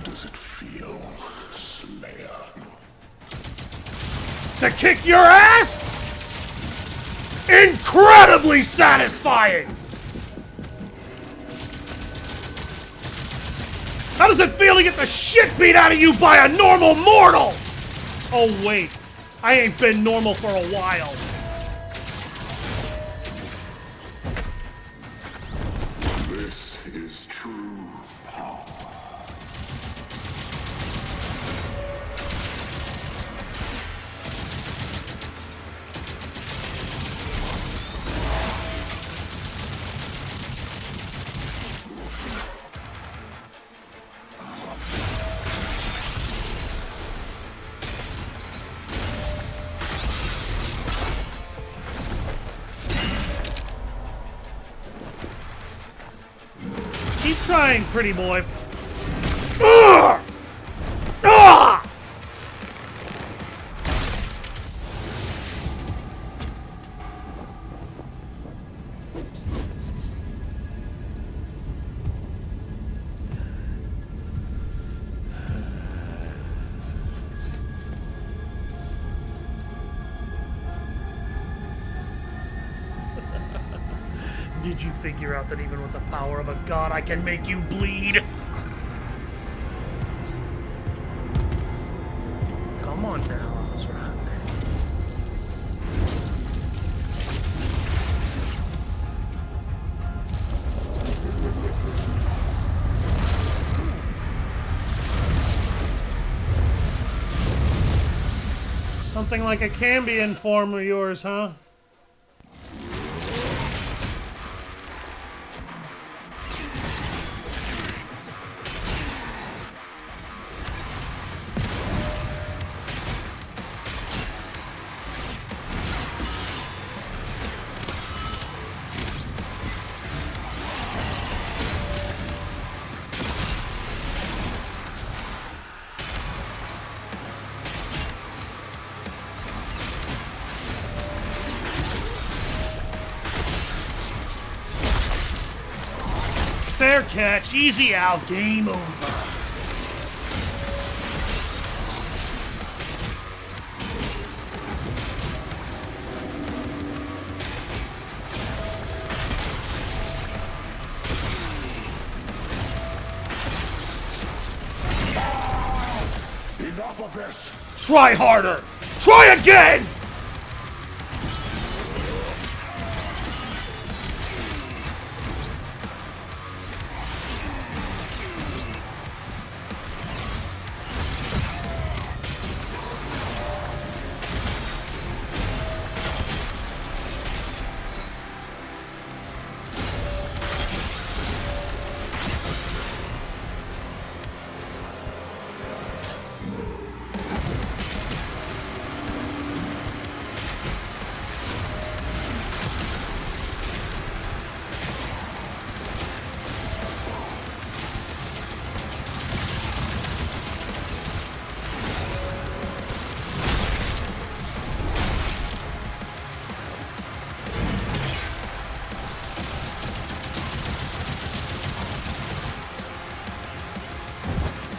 Does it feel, Slayer? To kick your ass? Incredibly satisfying! How does it feel to get the shit beat out of you by a normal mortal? Oh wait, I ain't been normal for a while. This is true power. Keep trying, pretty boy. Ugh! Ah! Did you figure out that even with the power of a god, I can make you bleed? Come on now, Azra. Something like a Cambion form of yours, huh? Fair catch, easy out, game over. Enough of this! Try harder! Try again!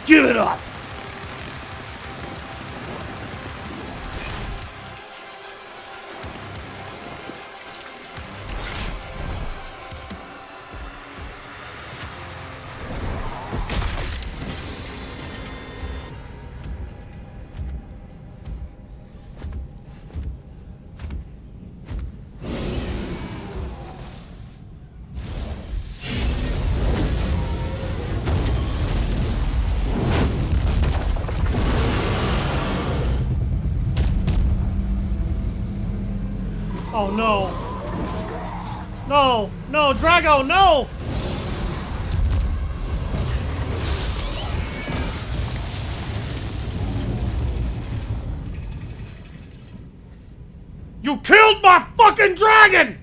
Give it up! Oh no. No, no, Drago, no! You killed my fucking dragon!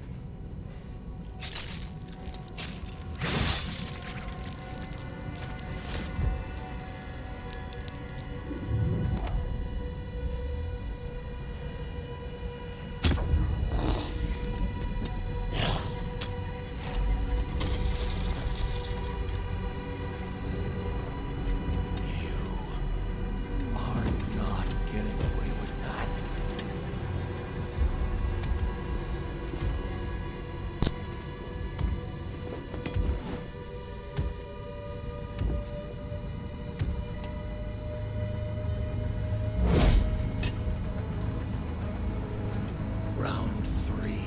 Round 3.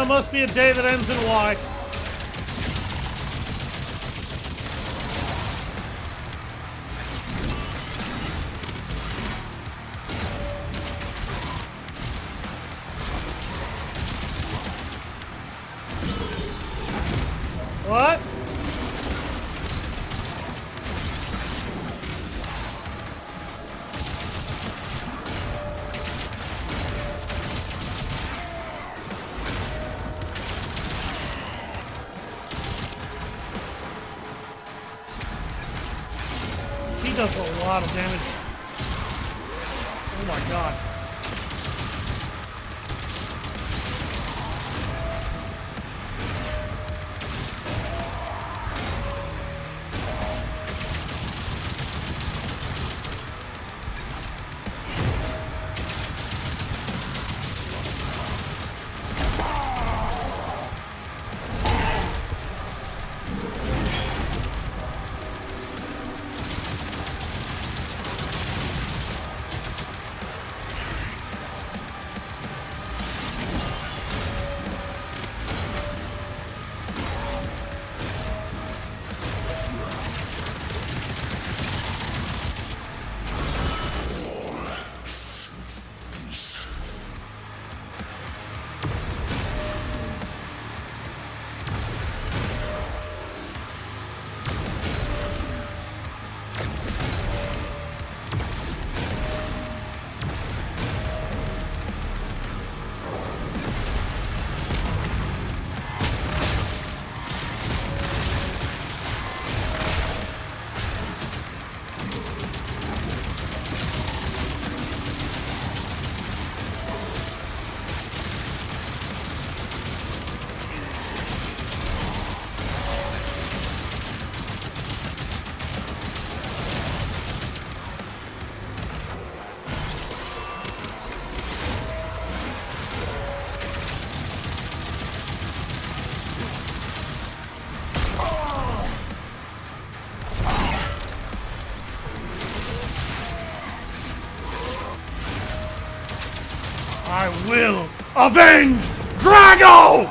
Must be a day that ends in Y. What? He does a lot of damage. Oh my god. I will avenge Drago!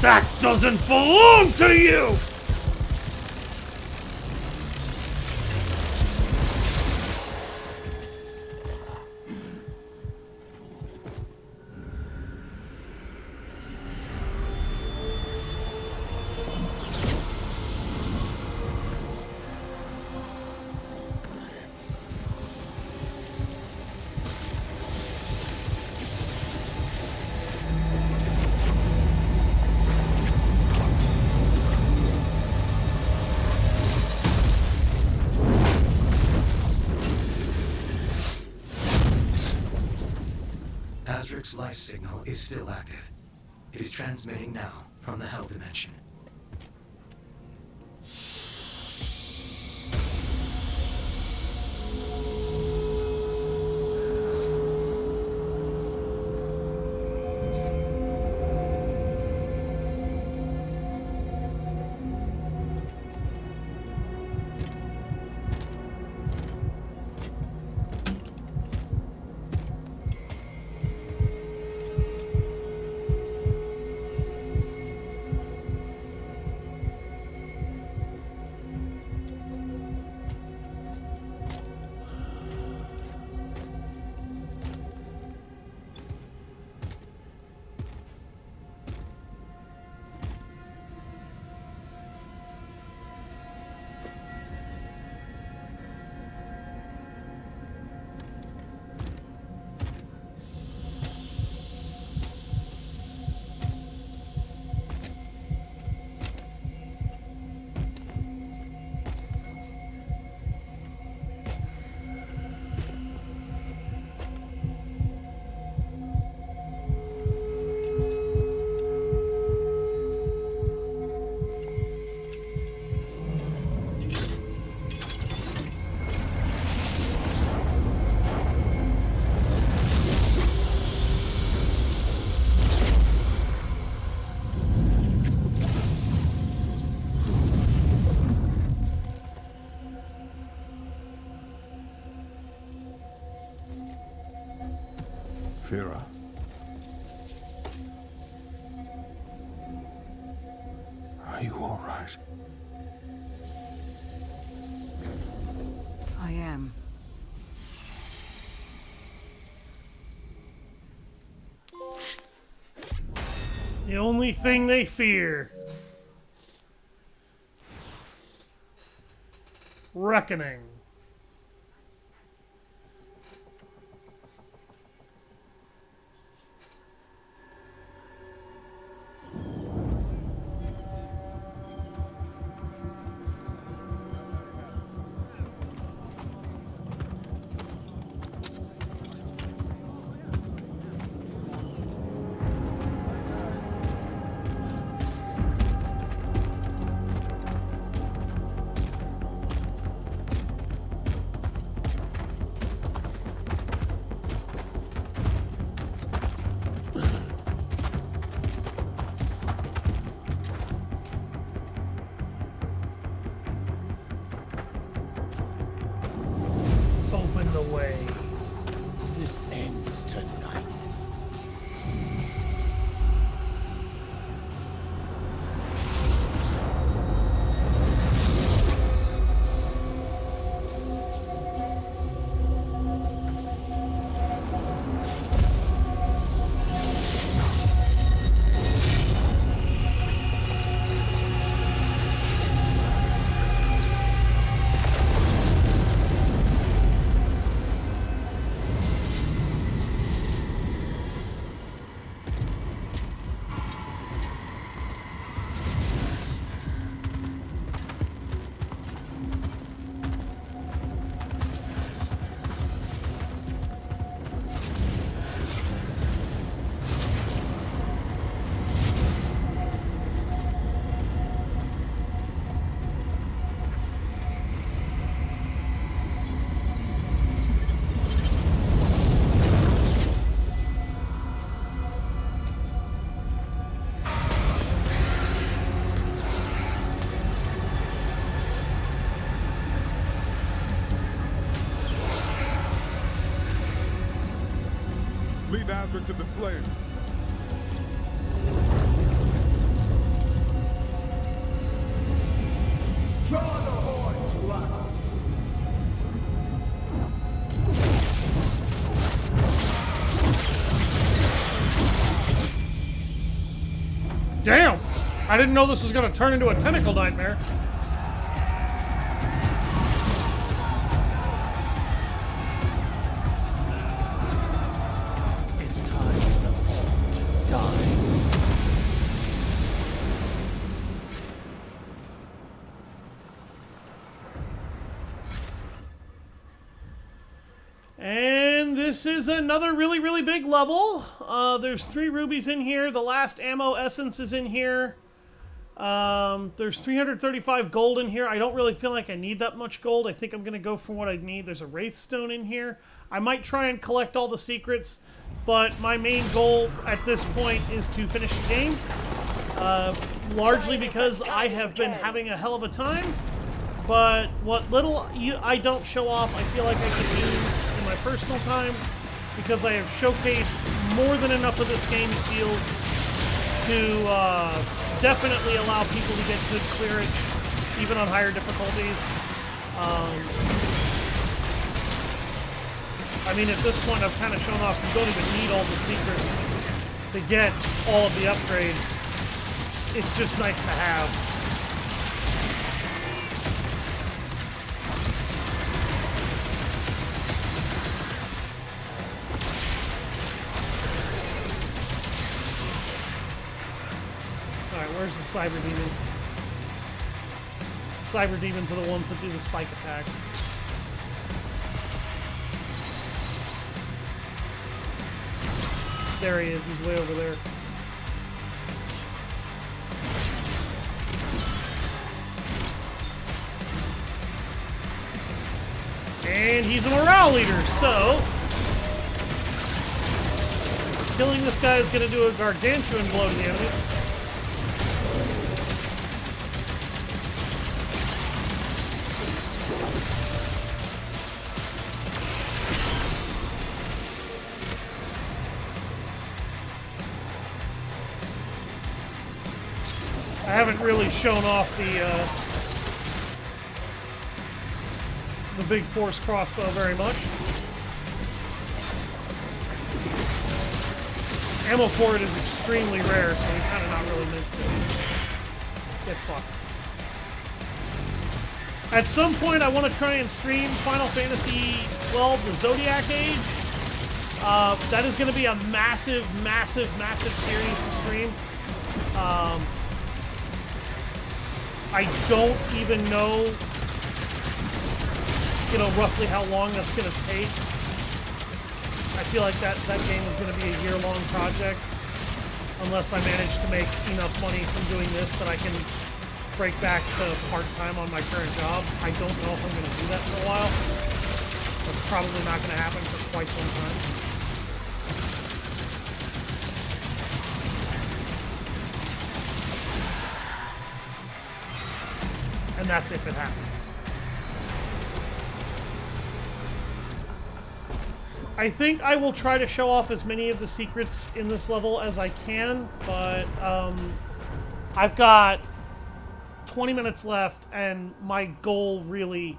That doesn't belong to you! Its life signal is still active. It is transmitting now from the Hell Dimension. Fira. Are you all right? I am. The only thing they fear. Reckoning. Open the way. This ends tonight. Lead Azra to the Slayer. Draw the horn to us. Damn! I didn't know this was going to turn into a tentacle nightmare. It's time for them all to die. And this is another really, really big level. There's 3 rubies in here. The last ammo essence is in here. There's 335 gold in here. I don't really feel like I need that much gold. I think I'm going to go for what I need. There's a wraith stone in here. I might try and collect all the secrets, but my main goal at this point is to finish the game. Largely because I have been having a hell of a time. But what little I don't show off, I feel like I can do in my personal time, because I have showcased more than enough of this game, it feels, to definitely allow people to get good clearage, even on higher difficulties. I mean, at this point, I've kind of shown off, you don't even need all the secrets to get all of the upgrades. It's just nice to have. Where's the Cyber Demon? Cyber Demons are the ones that do the spike attacks. There he is, he's way over there. And he's a morale leader, so killing this guy is going to do a gargantuan blow to the enemy. I haven't really shown off the big force crossbow very much. Ammo for it is extremely rare, so I'm kind of not really meant to get fucked. At some point, I want to try and stream Final Fantasy XII: The Zodiac Age. That is going to be a massive, massive, massive series to stream. I don't even know, roughly how long that's going to take. I feel like that game is going to be a year-long project, unless I manage to make enough money from doing this that I can break back to part-time on my current job. I don't know if I'm going to do that for a while. That's probably not going to happen for quite some time. And that's if it happens. I think I will try to show off as many of the secrets in this level as I can, but I've got 20 minutes left, and my goal really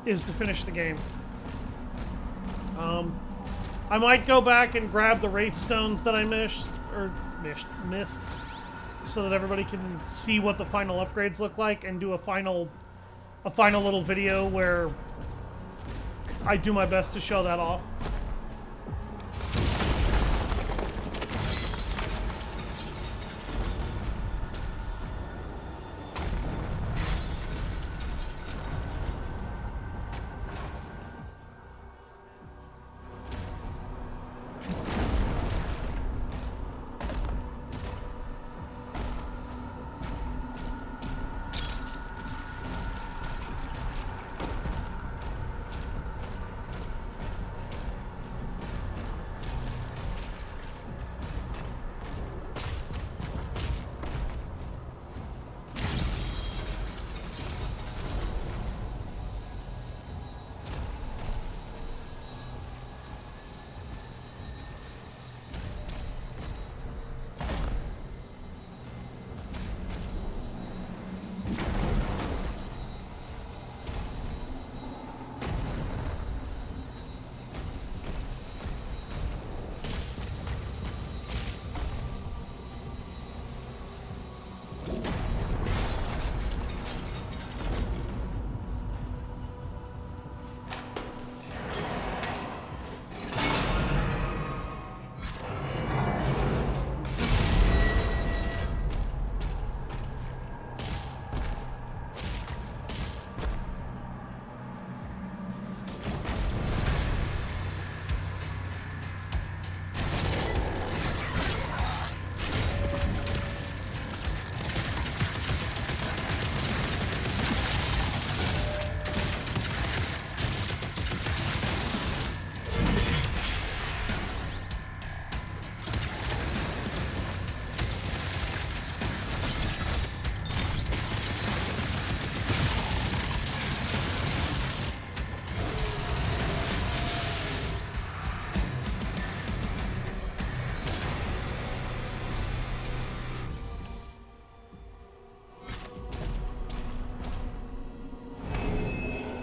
is to finish the game. I might go back and grab the Wraith Stones that I missed, so that everybody can see what the final upgrades look like, and do a final little video where I do my best to show that off.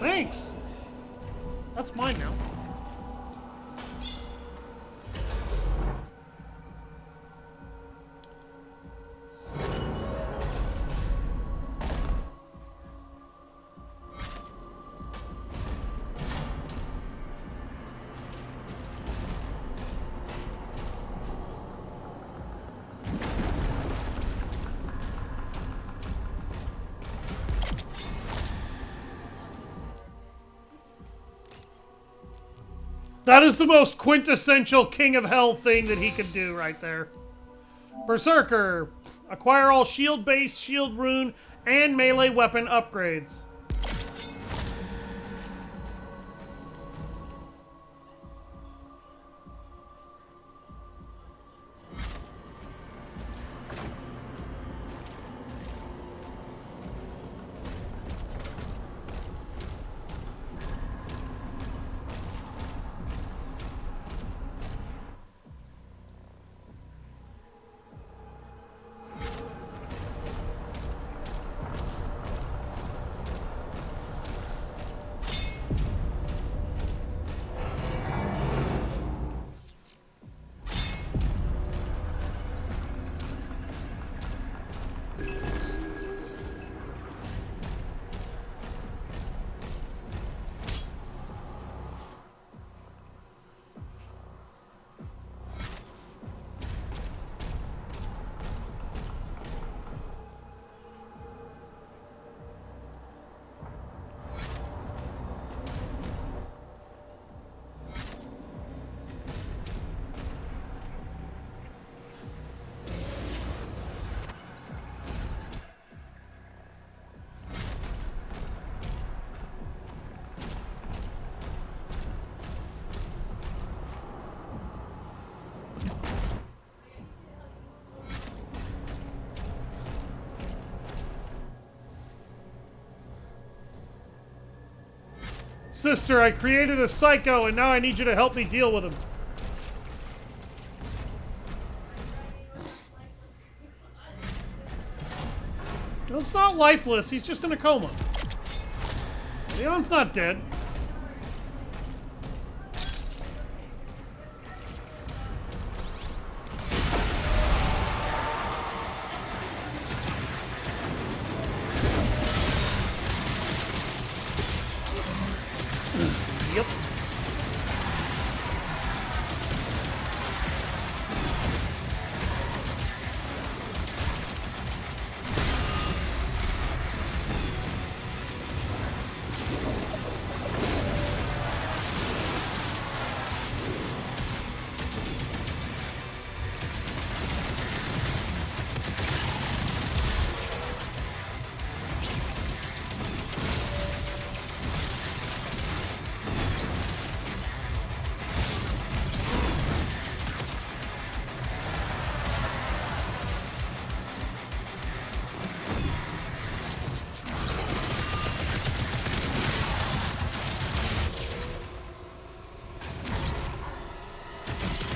Thanks. That's mine now. That is the most quintessential King of Hell thing that he could do right there. Berserker. Acquire all shield base, shield rune, and melee weapon upgrades. Sister, I created a psycho and now I need you to help me deal with him. No, it's not lifeless, he's just in a coma. Leon's not dead. Yep.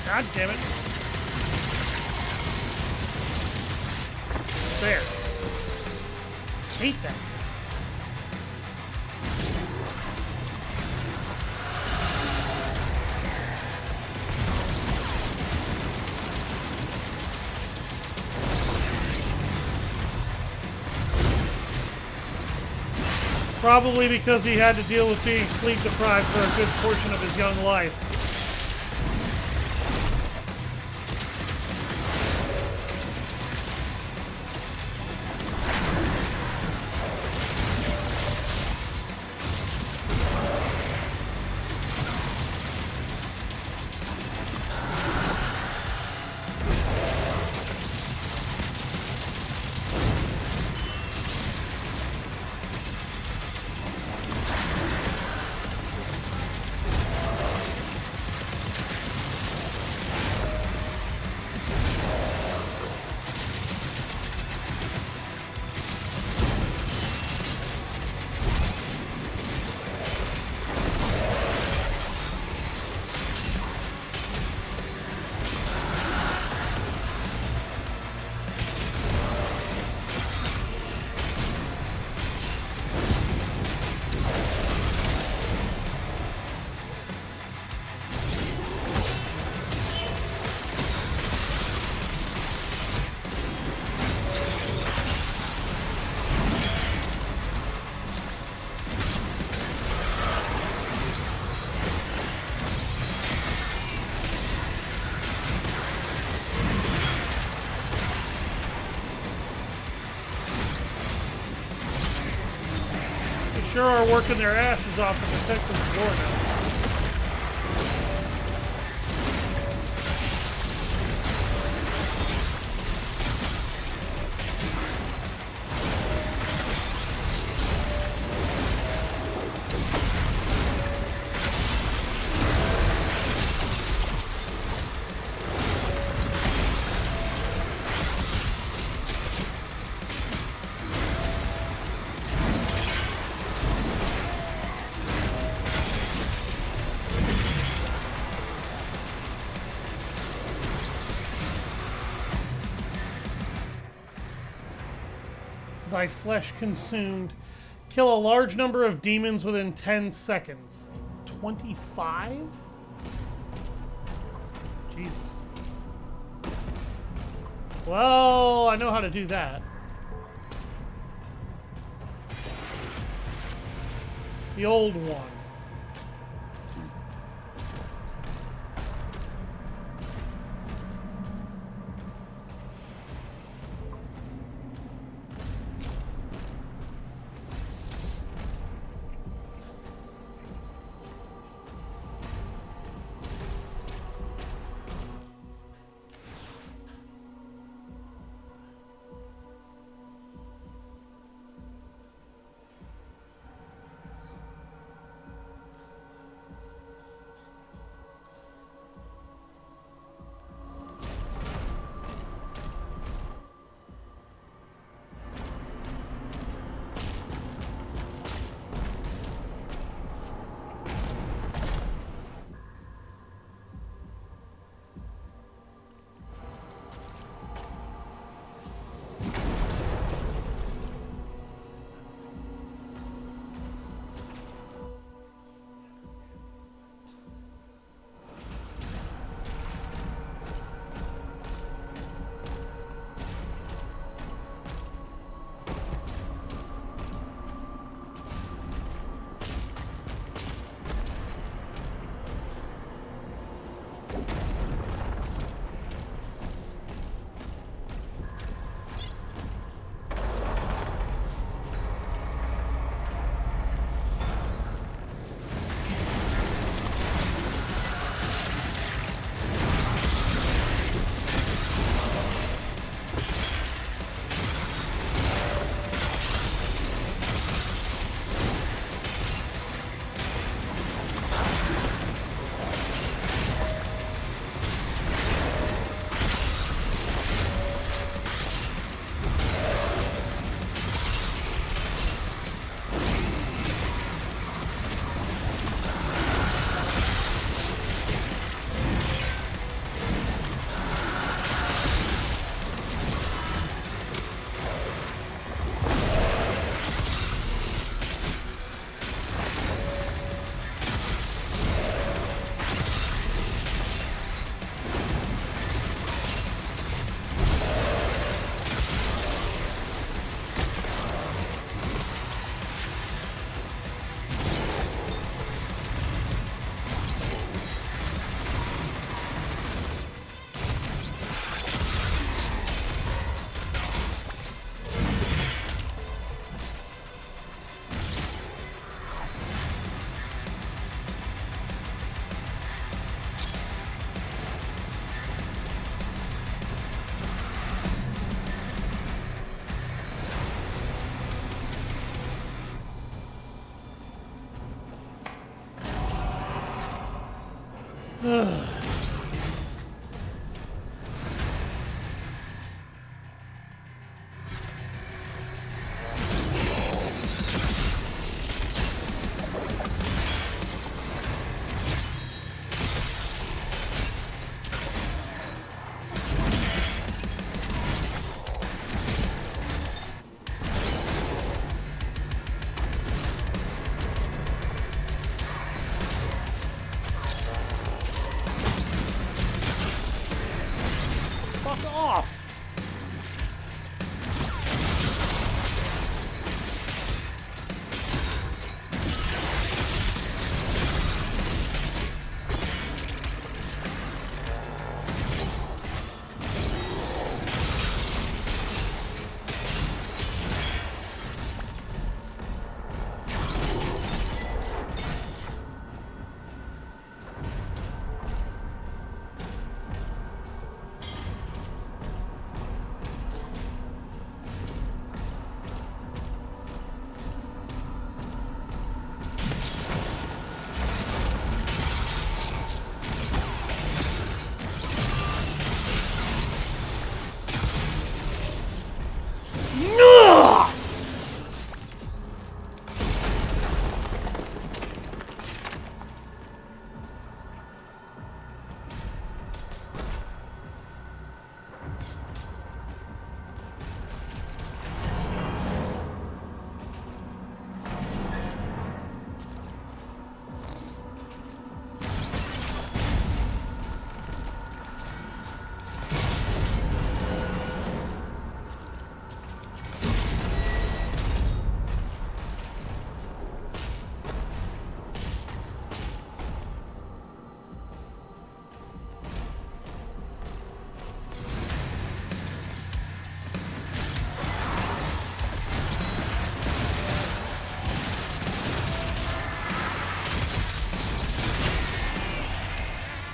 God damn it. There. Hate that. Probably because he had to deal with being sleep deprived for a good portion of his young life. sure are working their asses off to protect this floor now. Thy flesh consumed. Kill a large number of demons within 10 seconds. 25? Jesus. Well, I know how to do that. The old one.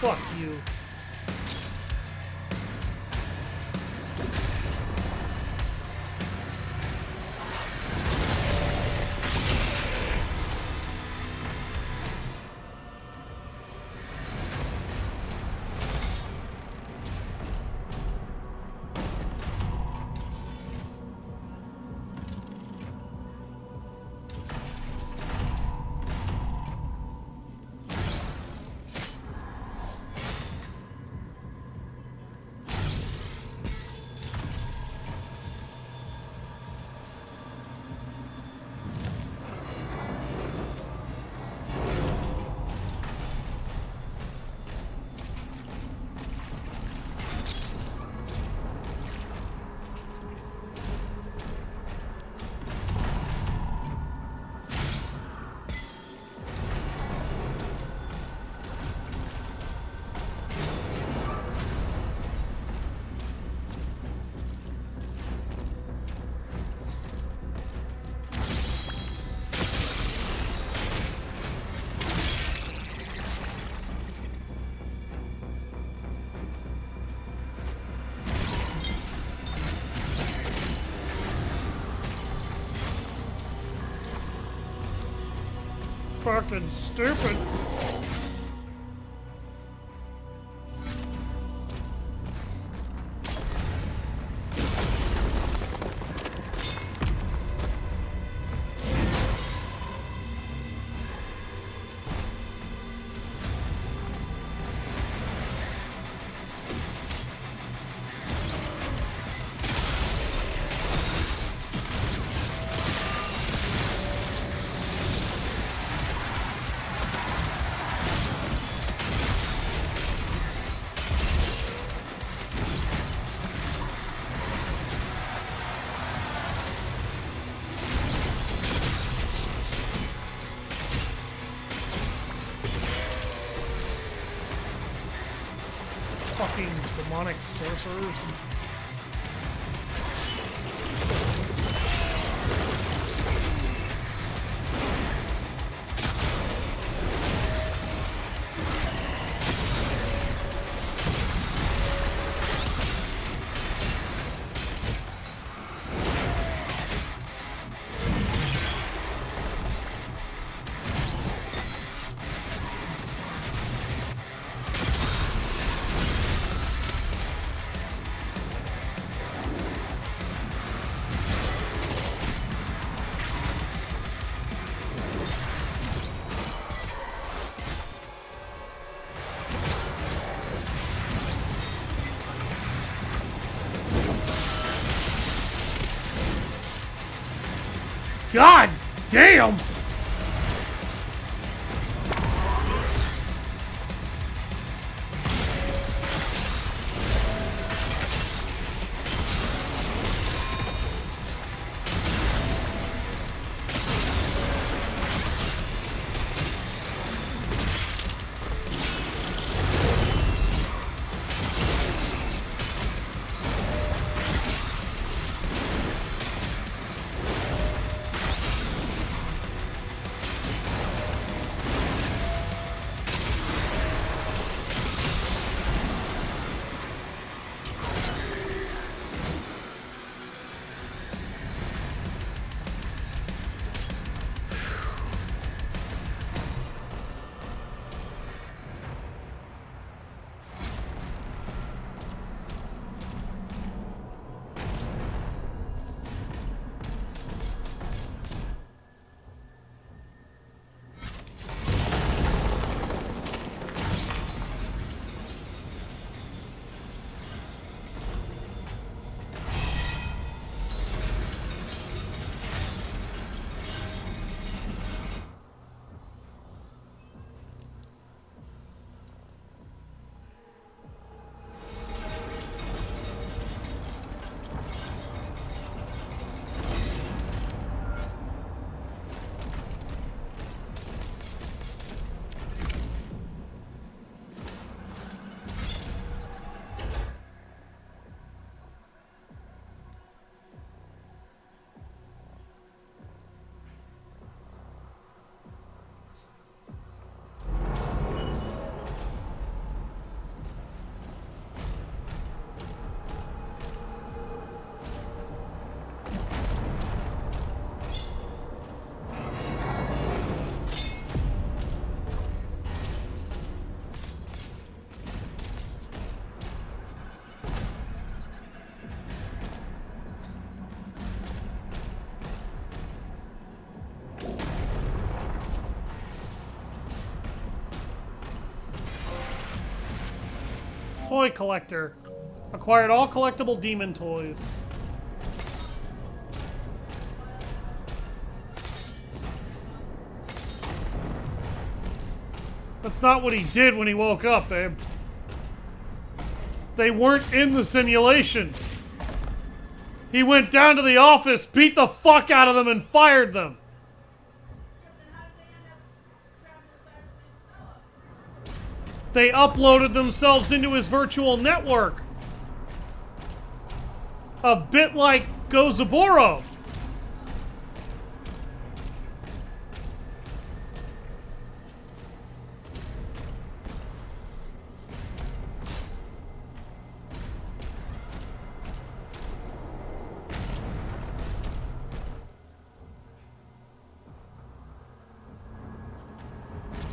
Fuck you. Fucking stupid. Fucking demonic sorcerers. God damn! toy collector. Acquired all collectible demon toys. That's not what he did when he woke up, babe. They weren't in the simulation. He went down to the office, beat the fuck out of them, and fired them. They uploaded themselves into his virtual network. A bit like Gozaboro.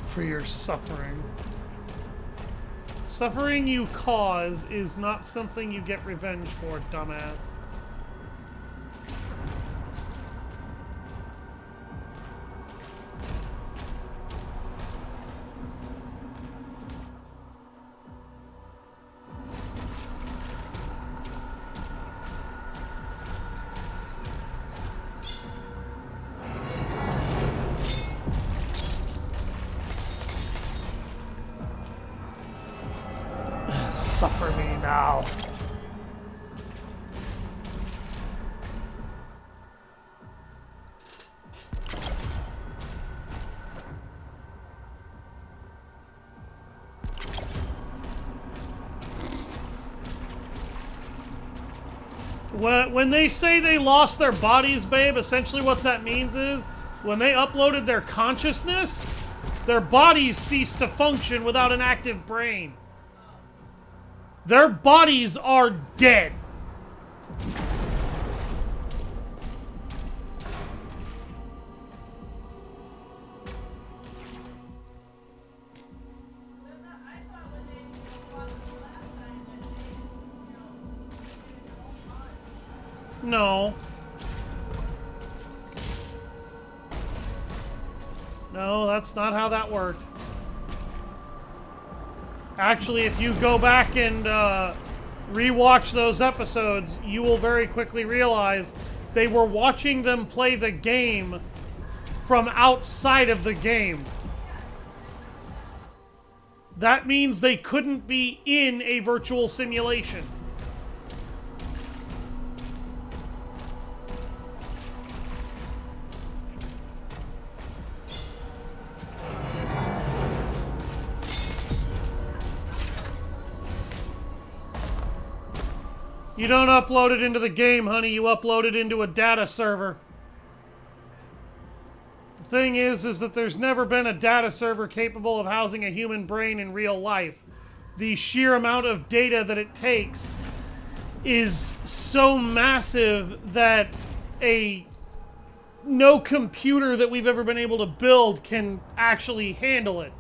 For your suffering. Suffering you cause is not something you get revenge for, dumbass. Suffer me now. When they say they lost their bodies, babe, essentially what that means is when they uploaded their consciousness, their bodies ceased to function without an active brain. Their bodies are dead. No. No, that's not how that worked. Actually, if you go back and rewatch those episodes, you will very quickly realize they were watching them play the game from outside of the game. That means they couldn't be in a virtual simulation. You don't upload it into the game, honey. You upload it into a data server. The thing is that there's never been a data server capable of housing a human brain in real life. The sheer amount of data that it takes is so massive that no computer that we've ever been able to build can actually handle it.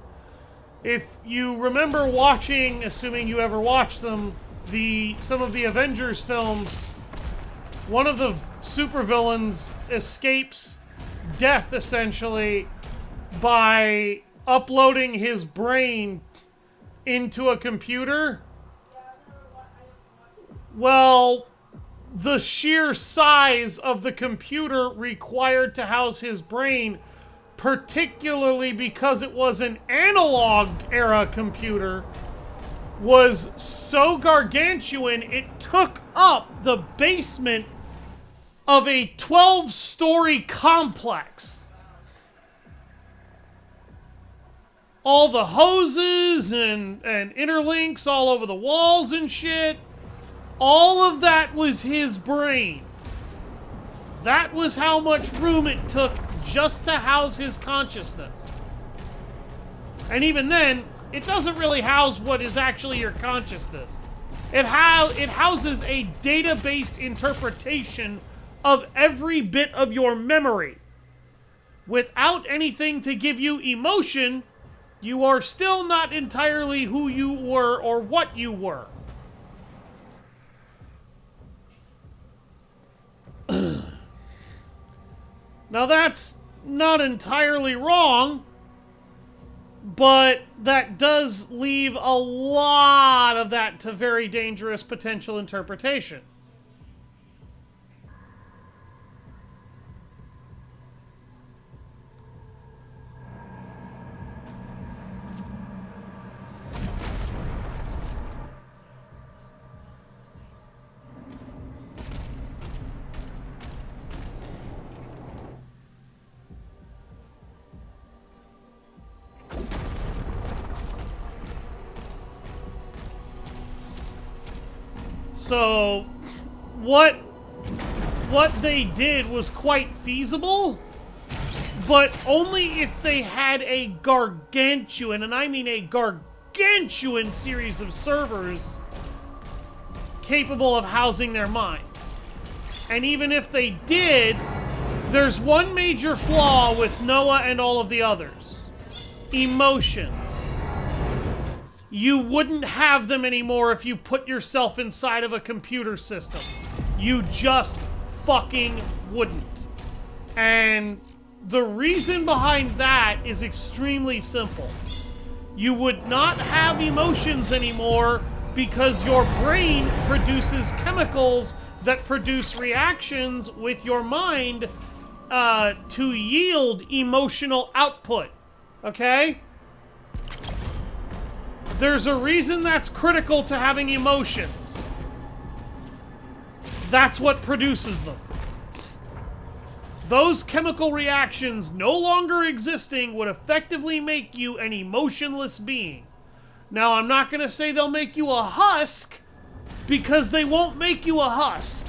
If you remember watching, assuming you ever watched them, some of the Avengers films, one of the supervillains escapes death, essentially, by uploading his brain into a computer. Well, the sheer size of the computer required to house his brain, particularly because it was an analog-era computer, was so gargantuan, it took up the basement of a 12-story complex. All the hoses and interlinks all over the walls and shit, all of that was his brain. That was how much room it took just to house his consciousness. And even then, it doesn't really house what is actually your consciousness. It houses a data-based interpretation of every bit of your memory. Without anything to give you emotion, you are still not entirely who you were or what you were. Now that's not entirely wrong. But that does leave a lot of that to very dangerous potential interpretation. So, what they did was quite feasible, but only if they had a gargantuan, and I mean a gargantuan series of servers capable of housing their minds. And even if they did, there's one major flaw with Noah and all of the others. Emotions. You wouldn't have them anymore if you put yourself inside of a computer system. You just fucking wouldn't. And the reason behind that is extremely simple. You would not have emotions anymore because your brain produces chemicals that produce reactions with your mind to yield emotional output. Okay? There's a reason that's critical to having emotions. That's what produces them. Those chemical reactions no longer existing would effectively make you an emotionless being. Now, I'm not going to say they'll make you a husk, because they won't make you a husk.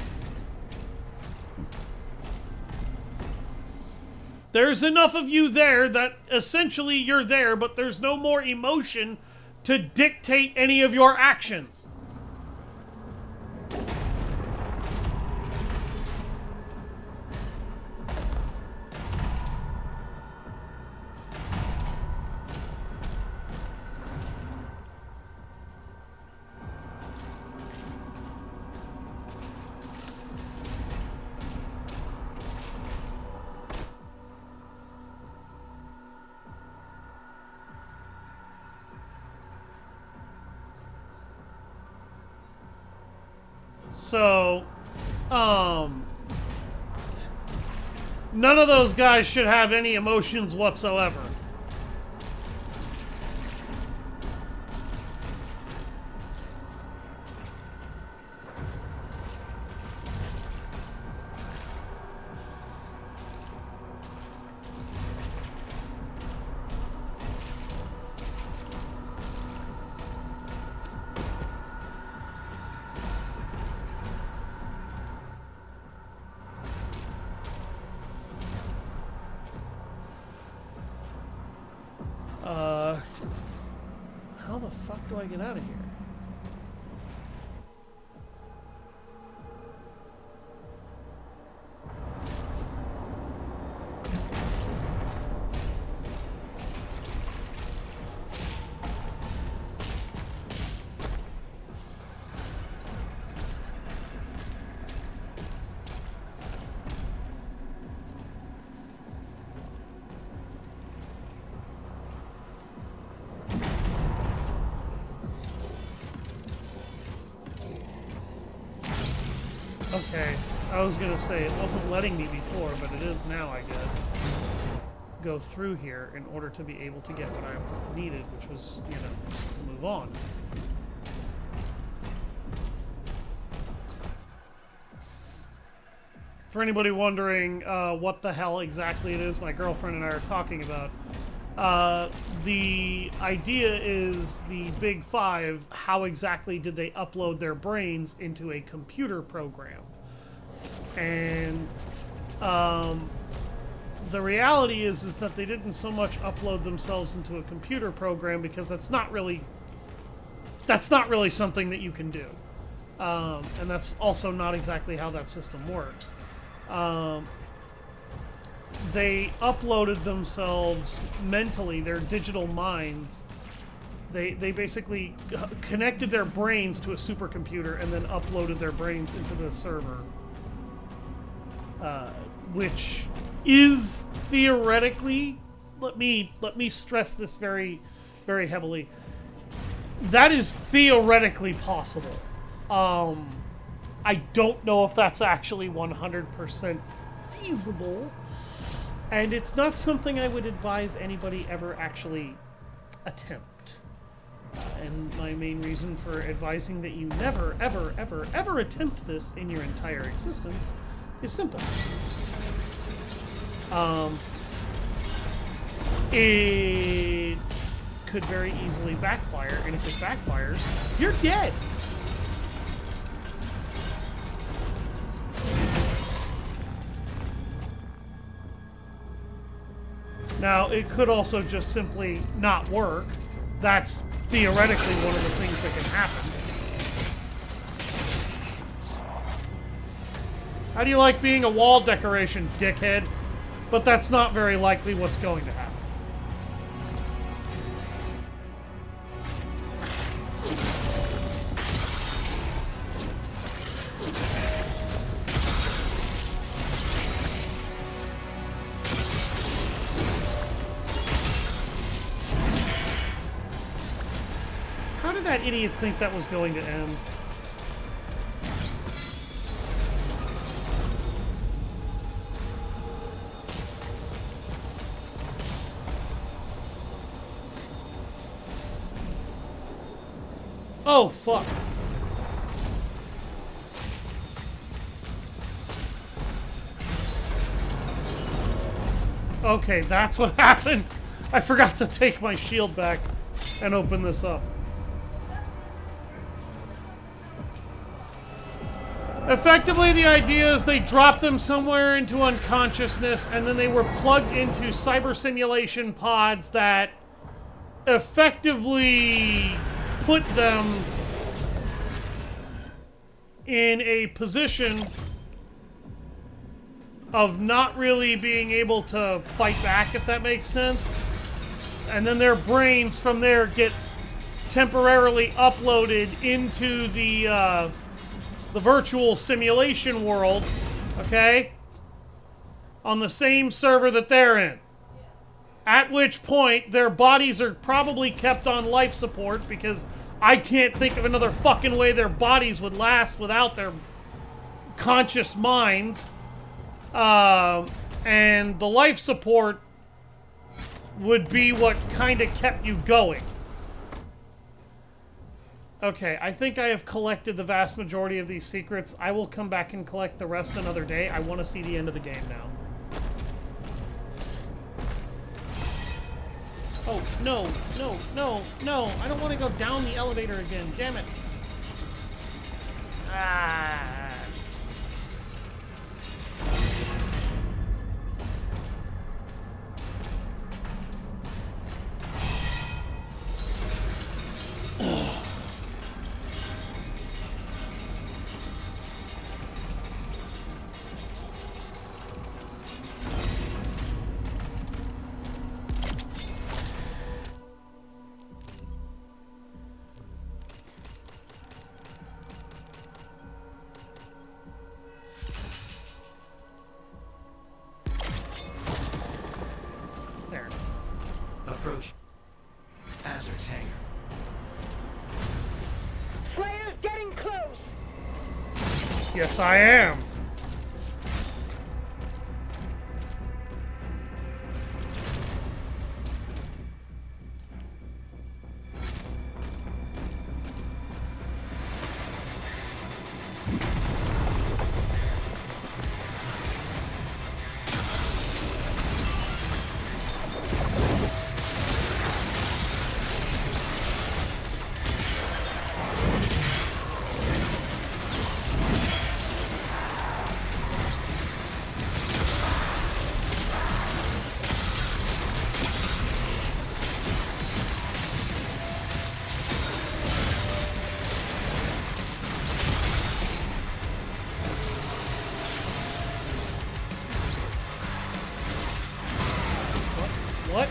There's enough of you there that essentially you're there, but there's no more emotion to dictate any of your actions. So, none of those guys should have any emotions whatsoever. How the fuck do I get out of here? Okay, I was gonna say it wasn't letting me before, but it is now, I guess. Go through here in order to be able to get what I needed, which was, you know, to move on. For anybody wondering what the hell exactly it is my girlfriend and I are talking about, the idea is the Big Five. How exactly did they upload their brains into a computer program? And the reality is that they didn't so much upload themselves into a computer program, because that's not really something that you can do, and that's also not exactly how that system works. They uploaded themselves mentally, their digital minds. They basically connected their brains to a supercomputer and then uploaded their brains into the server. Which is theoretically let me stress this very, very heavily. That is theoretically possible. I don't know if that's actually 100% feasible, and it's not something I would advise anybody ever actually attempt. And my main reason for advising that you never, ever, ever, ever attempt this in your entire existence is simple. It could very easily backfire, and if it backfires, you're dead. Now, it could also just simply not work. That's theoretically one of the things that can happen. How do you like being a wall decoration, dickhead? But that's not very likely what's going to happen. How did that idiot think that was going to end? Oh, fuck. Okay, that's what happened. I forgot to take my shield back and open this up. Effectively, the idea is they dropped them somewhere into unconsciousness, and then they were plugged into cyber simulation pods that effectively put them in a position of not really being able to fight back, if that makes sense. And then their brains from there get temporarily uploaded into the virtual simulation world, okay? On the same server that they're in. At which point, their bodies are probably kept on life support, because I can't think of another fucking way their bodies would last without their conscious minds. And the life support would be what kind of kept you going. Okay, I think I have collected the vast majority of these secrets. I will come back and collect the rest another day. I want to see the end of the game now. Oh, no, no, no, no. I don't want to go down the elevator again. Damn it. Ah. Approach Azric's hangar. Slayer's getting close! Yes, I am. What?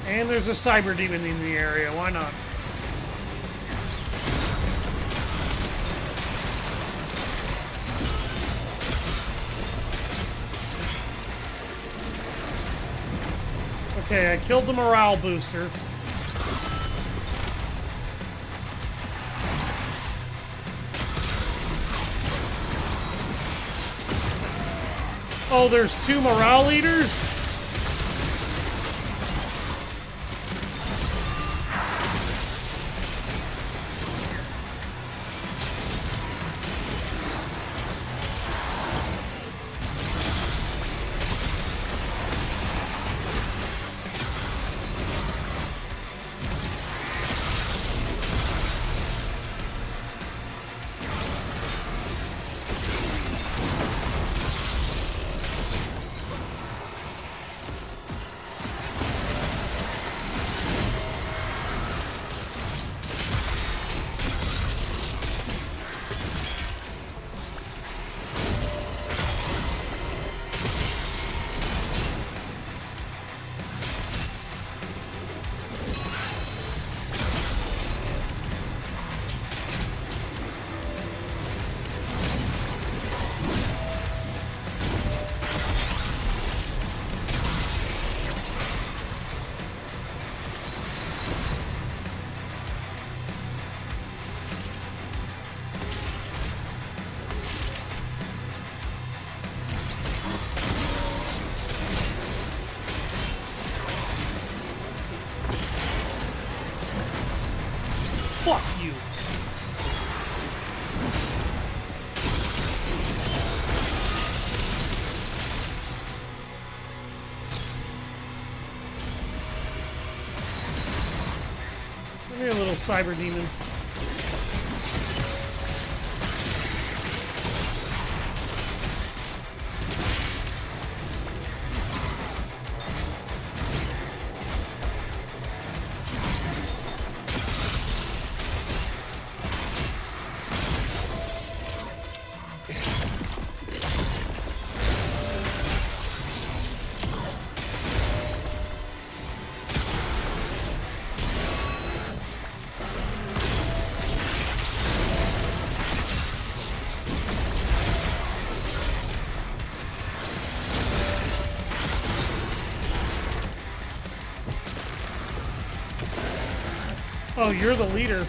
And there's a cyber demon in the area. Why not? Okay, I killed the morale booster. Oh, there's 2 morale leaders? Fuck you. Give me a little cyber demon. Oh, you're the leader.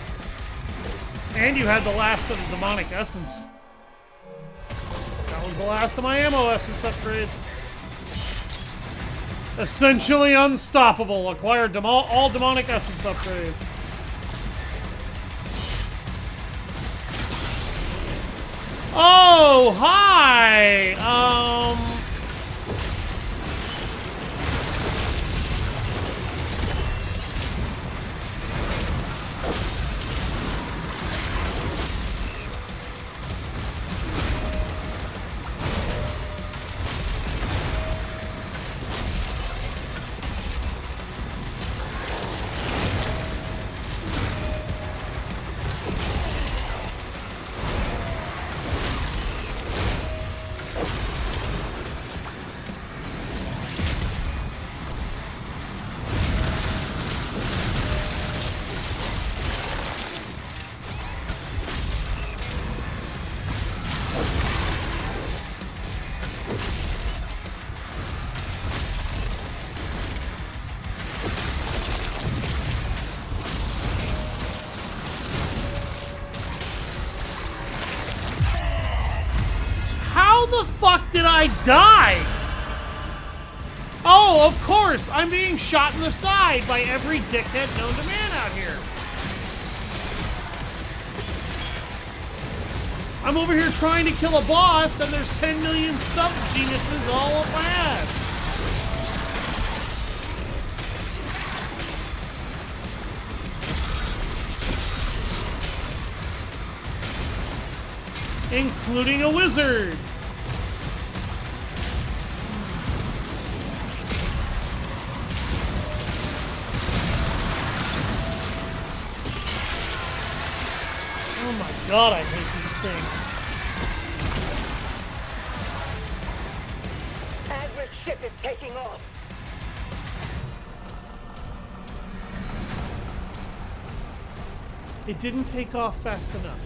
And you had the last of the demonic essence. That was the last of my ammo essence upgrades. Essentially unstoppable. Acquire all demonic essence upgrades. Oh, hi! How the fuck did I die? Oh, of course! I'm being shot in the side by every dickhead known to man out here. I'm over here trying to kill a boss, and there's 10 million sub-geniuses all up my ass. Including a wizard. Oh my god, I hate these things. Admir's ship is taking off. It didn't take off fast enough.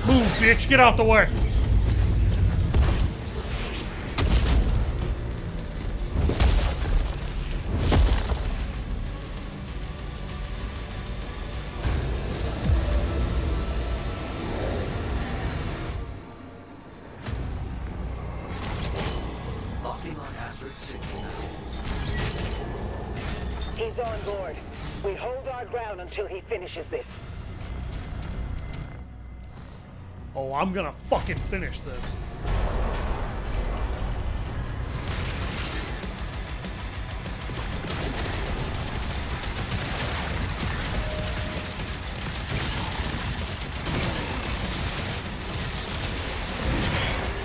Move, bitch, get out the way. good signal now. He's on board. We hold our ground until he finishes this. Oh, I'm gonna fucking finish this.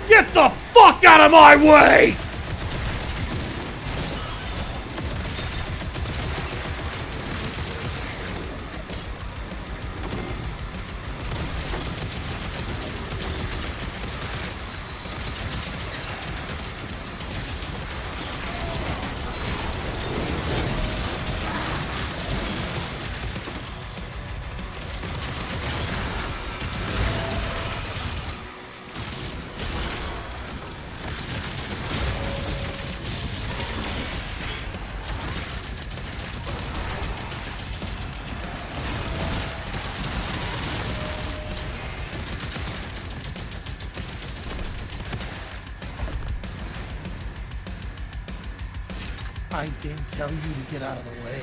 Get the fuck out of my way! I didn't tell you to get out of the way.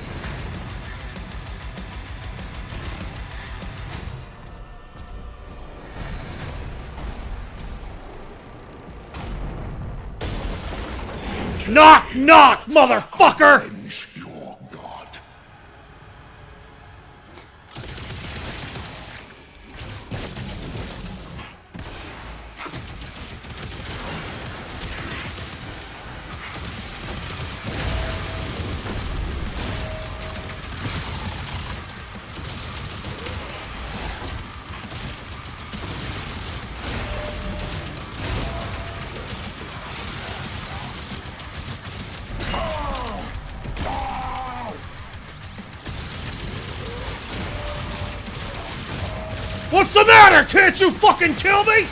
Knock, knock, motherfucker! What's the matter? Can't you fucking kill me?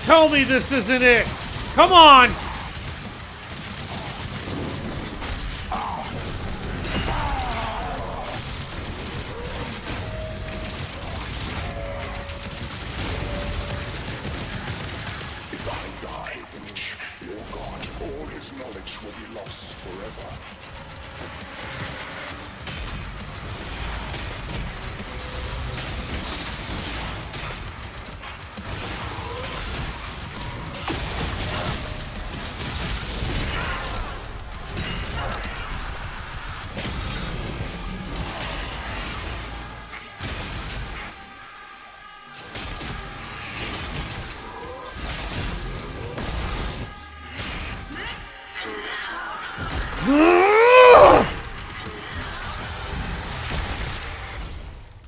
Tell me this isn't it. Come on. If I die, your God, all his knowledge will be lost forever.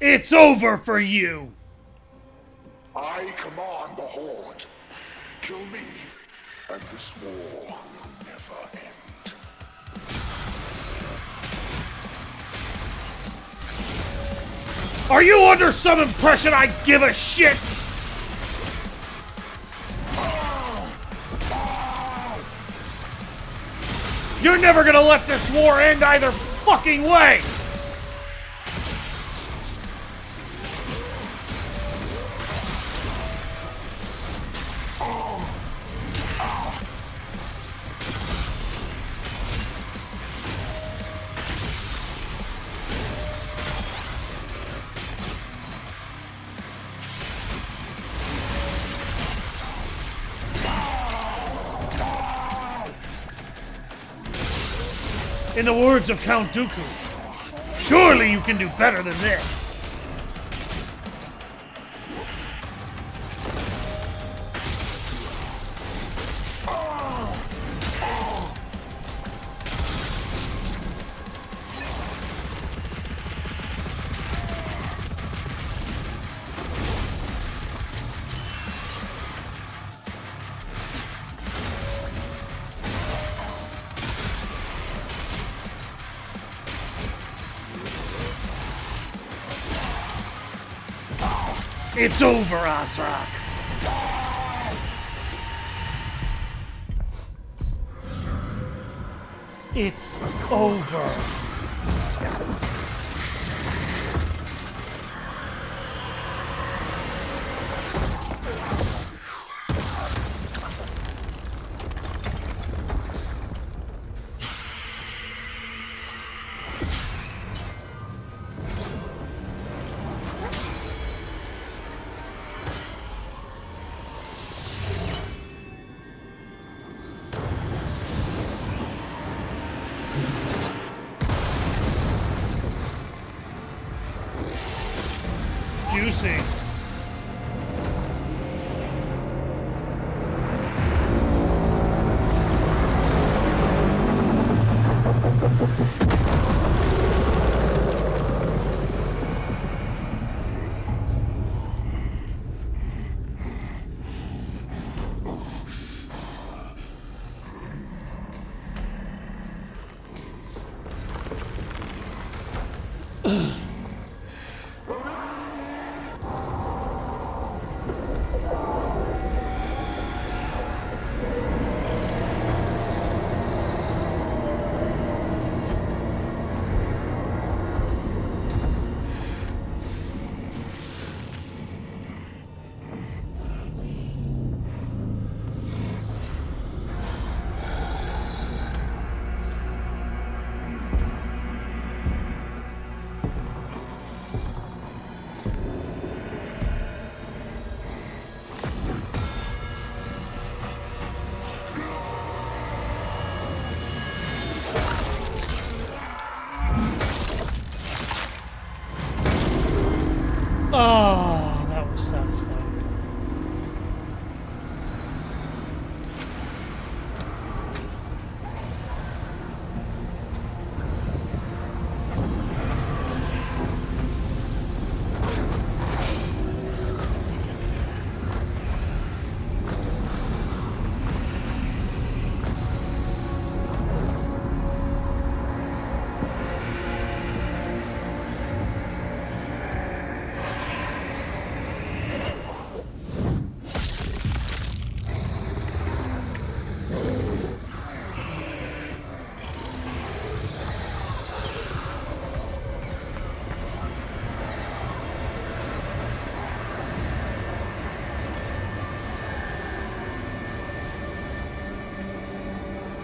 It's over for you! I command the Horde. Kill me, and this war will never end. Are you under some impression I give a shit? You're never gonna let this war end either fucking way! In the words of Count Dooku, surely you can do better than this. It's over, Azrak. It's over. Juicy. Oh, that was satisfying.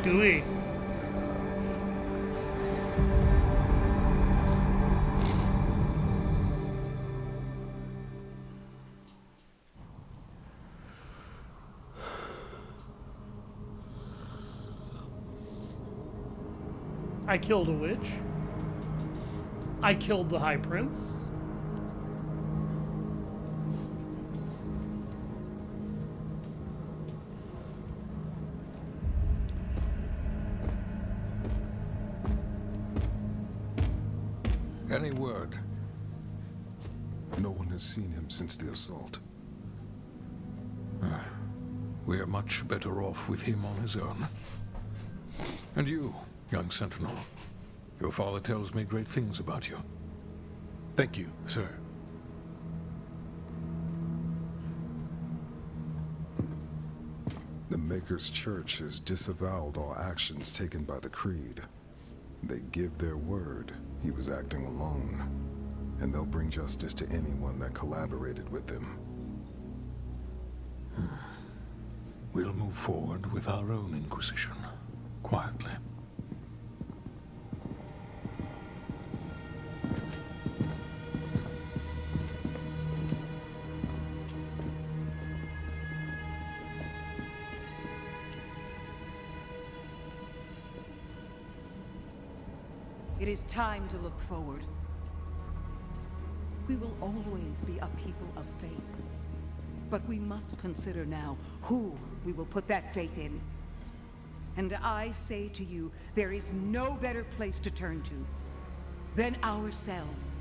Gooey. I killed a witch. I killed the High Prince. Any word? No one has seen him since the assault. We are much better off with him on his own. And you, young sentinel. Your father tells me great things about you. Thank you, sir. The Maker's Church has disavowed all actions taken by the Creed. They give their word he was acting alone, and they'll bring justice to anyone that collaborated with them. We'll move forward with our own Inquisition, quietly. It is time to look forward. We will always be a people of faith. But we must consider now who we will put that faith in. And I say to you, there is no better place to turn to than ourselves.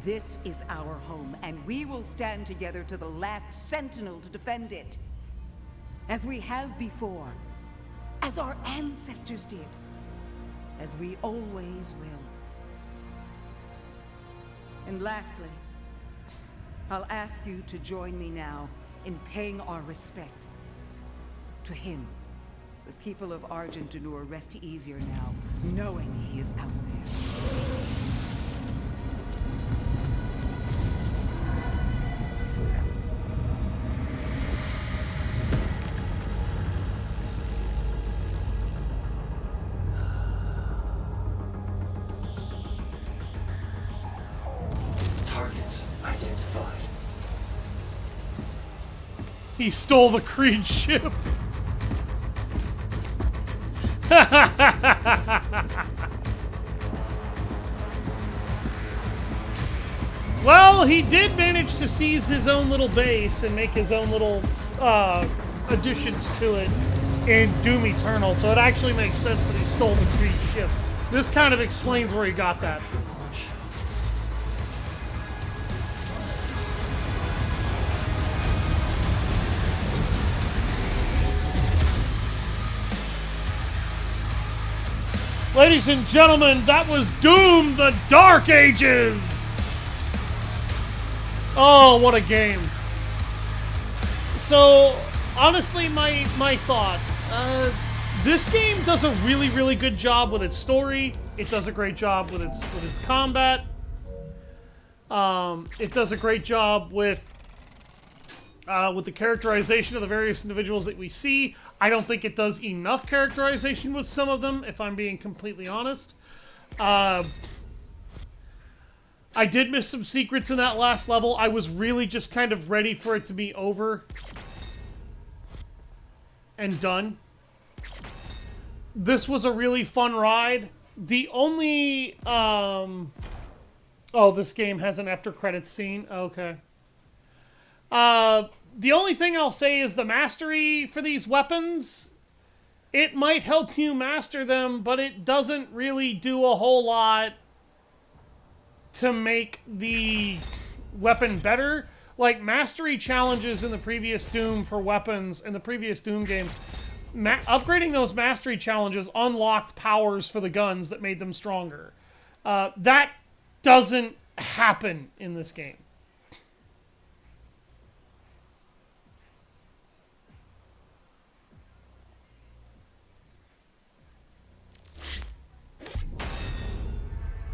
This is our home, and we will stand together to the last sentinel to defend it. As we have before, as our ancestors did, as we always will. And lastly, I'll ask you to join me now in paying our respect to him. The people of Argentanur rest easier now, knowing he is out there. Targets identified. He stole the Creed ship. Well, he did manage to seize his own little base and make his own little additions to it in Doom Eternal, so it actually makes sense that he stole the Creed ship. This kind of explains where he got that from. Ladies and gentlemen, that was Doom: The Dark Ages! Oh, what a game. So, honestly, my thoughts. This game does a really, really good job with its story. It does a great job with its combat. It does a great job with the characterization of the various individuals that we see. I don't think it does enough characterization with some of them, if I'm being completely honest. I did miss some secrets in that last level. I was really just kind of ready for it to be over and done. This was a really fun ride. The only... oh, this game has an after credits scene. Okay. The only thing I'll say is the mastery for these weapons. It might help you master them, but it doesn't really do a whole lot to make the weapon better. Like, mastery challenges in the previous Doom for weapons, in the previous Doom games, upgrading those mastery challenges unlocked powers for the guns that made them stronger. That doesn't happen in this game.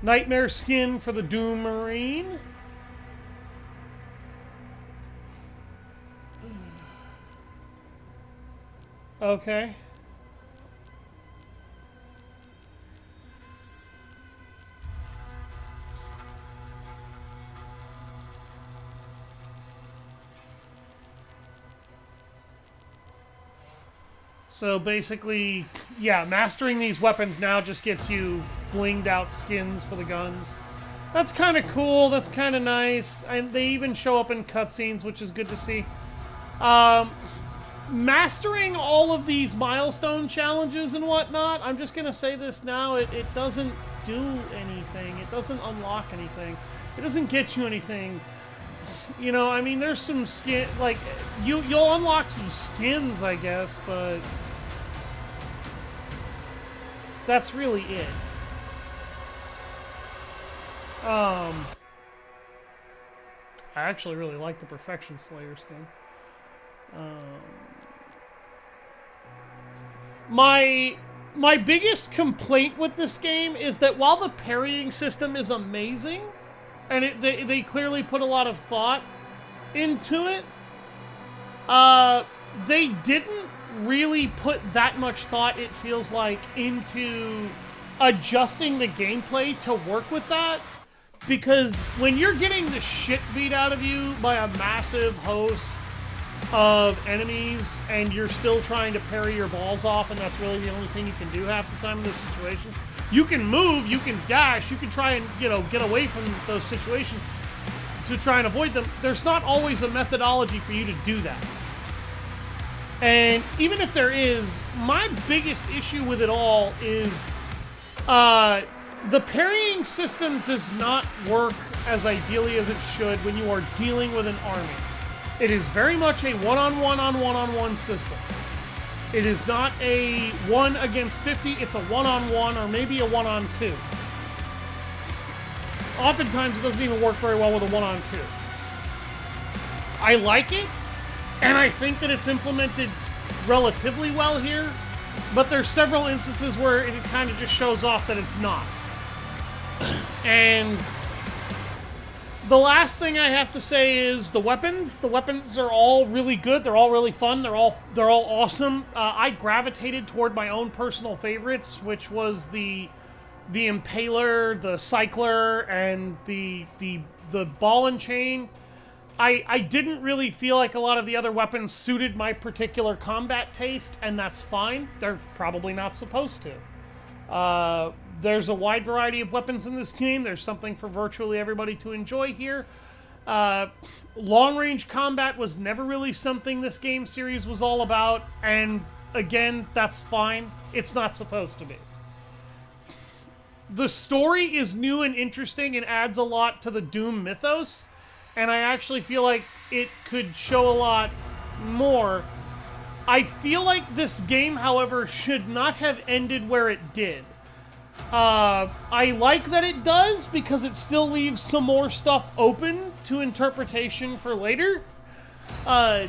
Nightmare skin for the Doom Marine. Okay. So basically, yeah, mastering these weapons now just gets you blinged out skins for the guns. That's kind of cool. That's kind of nice. And they even show up in cutscenes, which is good to see. Mastering all of these milestone challenges and whatnot, I'm just going to say this now, it doesn't do anything. It doesn't unlock anything. It doesn't get you anything. You know, I mean, there's some skin, like, you'll unlock some skins, I guess, but that's really it. I actually really like the Perfection Slayer skin. My biggest complaint with this game is that while the parrying system is amazing, and they clearly put a lot of thought into it, they didn't really put that much thought, it feels like, into adjusting the gameplay to work with that. Because when you're getting the shit beat out of you by a massive host of enemies and you're still trying to parry your balls off, and that's really the only thing you can do half the time in those situations, You can move, you can dash, you can try and, get away from those situations to try and avoid them. There's not always a methodology for you to do that. And even if there is, my biggest issue with it all is the parrying system does not work as ideally as it should when you are dealing with an army. It is very much a one-on-one system. It is not a 1 against 50, it's a 1-on-1 or maybe a 1-on-2. Oftentimes it doesn't even work very well with a 1-on-2. I like it, and I think that it's implemented relatively well here, but there's several instances where it kind of just shows off that it's not. And the last thing I have to say is the weapons. The weapons are all really good. They're all really fun. They're all awesome. I gravitated toward my own personal favorites, which was the Impaler, the Cycler, and the Ball and Chain. I didn't really feel like a lot of the other weapons suited my particular combat taste, and that's fine. They're probably not supposed to. There's a wide variety of weapons in this game. There's something for virtually everybody to enjoy here. Long-range combat was never really something this game series was all about, and again, that's fine. It's not supposed to be. The story is new and interesting and adds a lot to the Doom mythos, and I actually feel like it could show a lot more. I feel like this game, however, should not have ended where it did. I like that it does because it still leaves some more stuff open to interpretation for later. I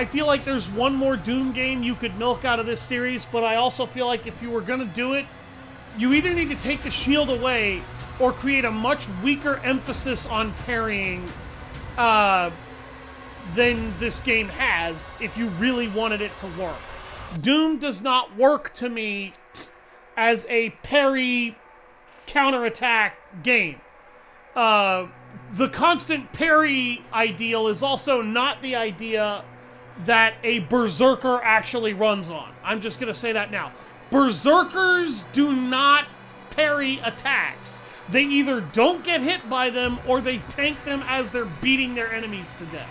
feel like there's one more Doom game you could milk out of this series, but I also feel like if you were gonna do it, you either need to take the shield away or create a much weaker emphasis on parrying than this game has if you really wanted it to work. Doom does not work to me as a parry counterattack game. The constant parry ideal is also not the idea that a berserker actually runs on. I'm just going to say that now. Berserkers do not parry attacks. They either don't get hit by them or they tank them as they're beating their enemies to death.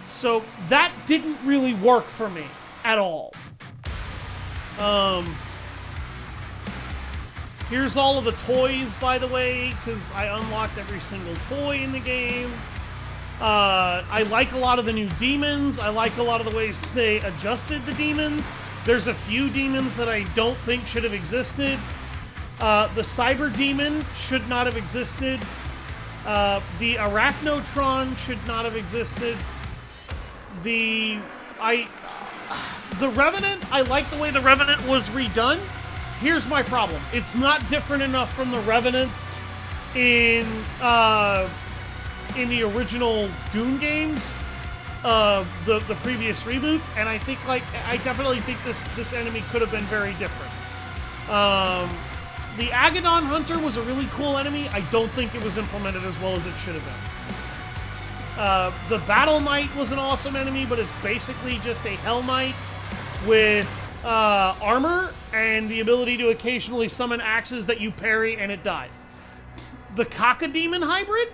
So that didn't really work for me at all. Here's all of the toys, by the way, because I unlocked every single toy in the game. I like a lot of the new demons. I like a lot of the ways they adjusted the demons. There's a few demons that I don't think should have existed. The Cyber Demon should not have existed. The Arachnotron should not have existed. The Revenant, I like the way the Revenant was redone. Here's my problem. It's not different enough from the Revenants in the original Doom games, the previous reboots, and I definitely think this enemy could have been very different. The Agadon Hunter was a really cool enemy. I don't think it was implemented as well as it should have been. The Battle Knight was an awesome enemy, but it's basically just a Hell Knight with armor and the ability to occasionally summon axes that you parry and it dies. The Cacodemon hybrid,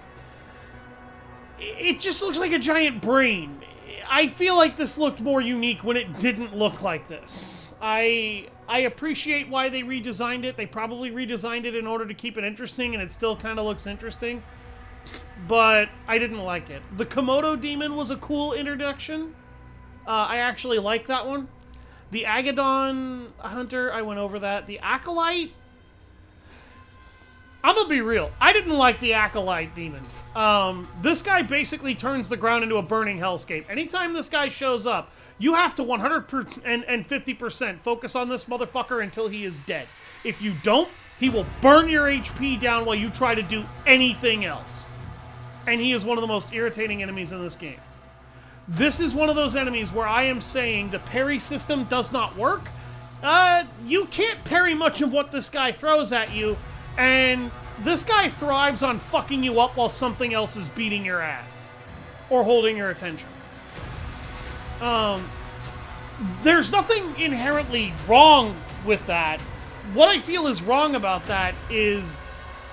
it just looks like a giant brain. I feel like this looked more unique when it didn't look like this. I appreciate why they redesigned it. They probably redesigned it in order to keep it interesting, and it still kind of looks interesting. But I didn't like it. The Komodo Demon was a cool introduction. I actually like that one. The Agadon Hunter, I went over that. The Acolyte, I'm gonna be real. I didn't like the Acolyte Demon. This guy basically turns the ground into a burning hellscape. Anytime this guy shows up, you have to 150% focus on this motherfucker until he is dead. If you don't, he will burn your HP down while you try to do anything else. And he is one of the most irritating enemies in this game. This is one of those enemies where I am saying the parry system does not work. You can't parry much of what this guy throws at you, and this guy thrives on fucking you up while something else is beating your ass or holding your attention. There's nothing inherently wrong with that. what I feel is wrong about that is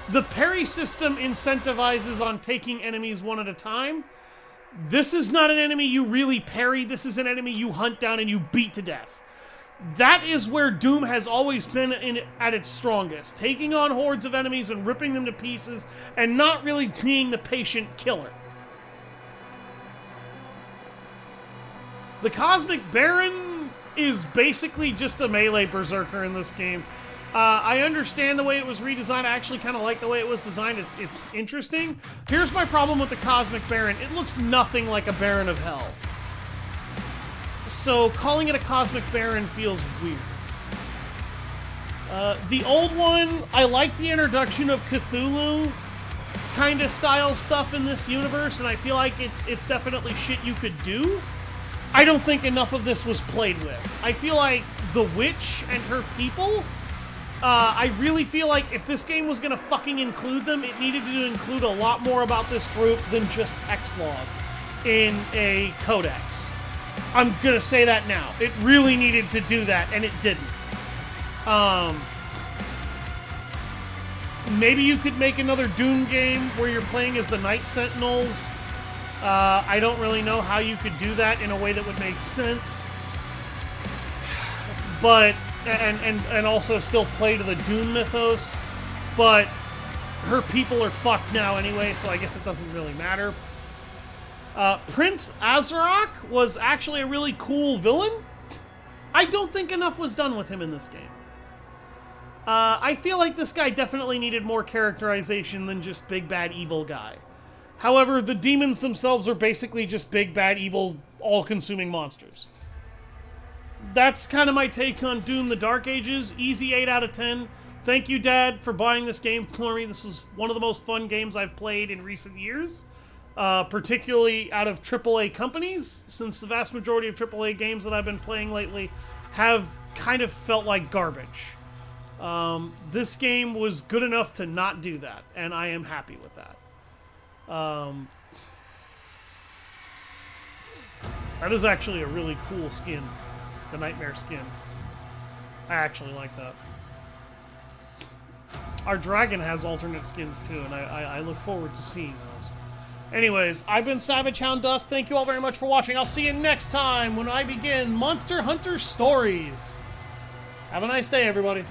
the parry system incentivizes on taking enemies one at a time. This is not an enemy you really parry. This is an enemy you hunt down and you beat to death. That is where Doom has always been at its strongest. Taking on hordes of enemies and ripping them to pieces and not really being the patient killer. The Cosmic Baron is basically just a melee berserker in this game. I understand the way it was redesigned. I actually kind of like the way it was designed. It's interesting. Here's my problem with the Cosmic Baron. It looks nothing like a Baron of Hell. So calling it a Cosmic Baron feels weird. The old one, I like the introduction of Cthulhu kind of style stuff in this universe, and I feel like it's definitely shit you could do. I don't think enough of this was played with. I feel like the witch and her people, I really feel like if this game was gonna fucking include them, it needed to include a lot more about this group than just text logs in a codex. I'm gonna say that now. It really needed to do that, and it didn't. Maybe you could make another Doom game where you're playing as the Night Sentinels. I don't really know how you could do that in a way that would make sense. But, and also still play to the Doom mythos. But her people are fucked now anyway, so I guess it doesn't really matter. Prince Azarok was actually a really cool villain. I don't think enough was done with him in this game. I feel like this guy definitely needed more characterization than just big bad evil guy. However, the demons themselves are basically just big bad evil all-consuming monsters. That's kind of my take on Doom the Dark Ages. Easy 8 out of 10. Thank you, Dad, for buying this game for me. This was one of the most fun games I've played in recent years. Particularly out of AAA companies, since the vast majority of AAA games that I've been playing lately have kind of felt like garbage. This game was good enough to not do that, and I am happy with that. That is actually a really cool skin, the Nightmare skin. I actually like that. Our dragon has alternate skins too, and I look forward to seeing those. Anyways, I've been Savage Hound Dust. Thank you all very much for watching. I'll see you next time when I begin Monster Hunter Stories. Have a nice day, everybody.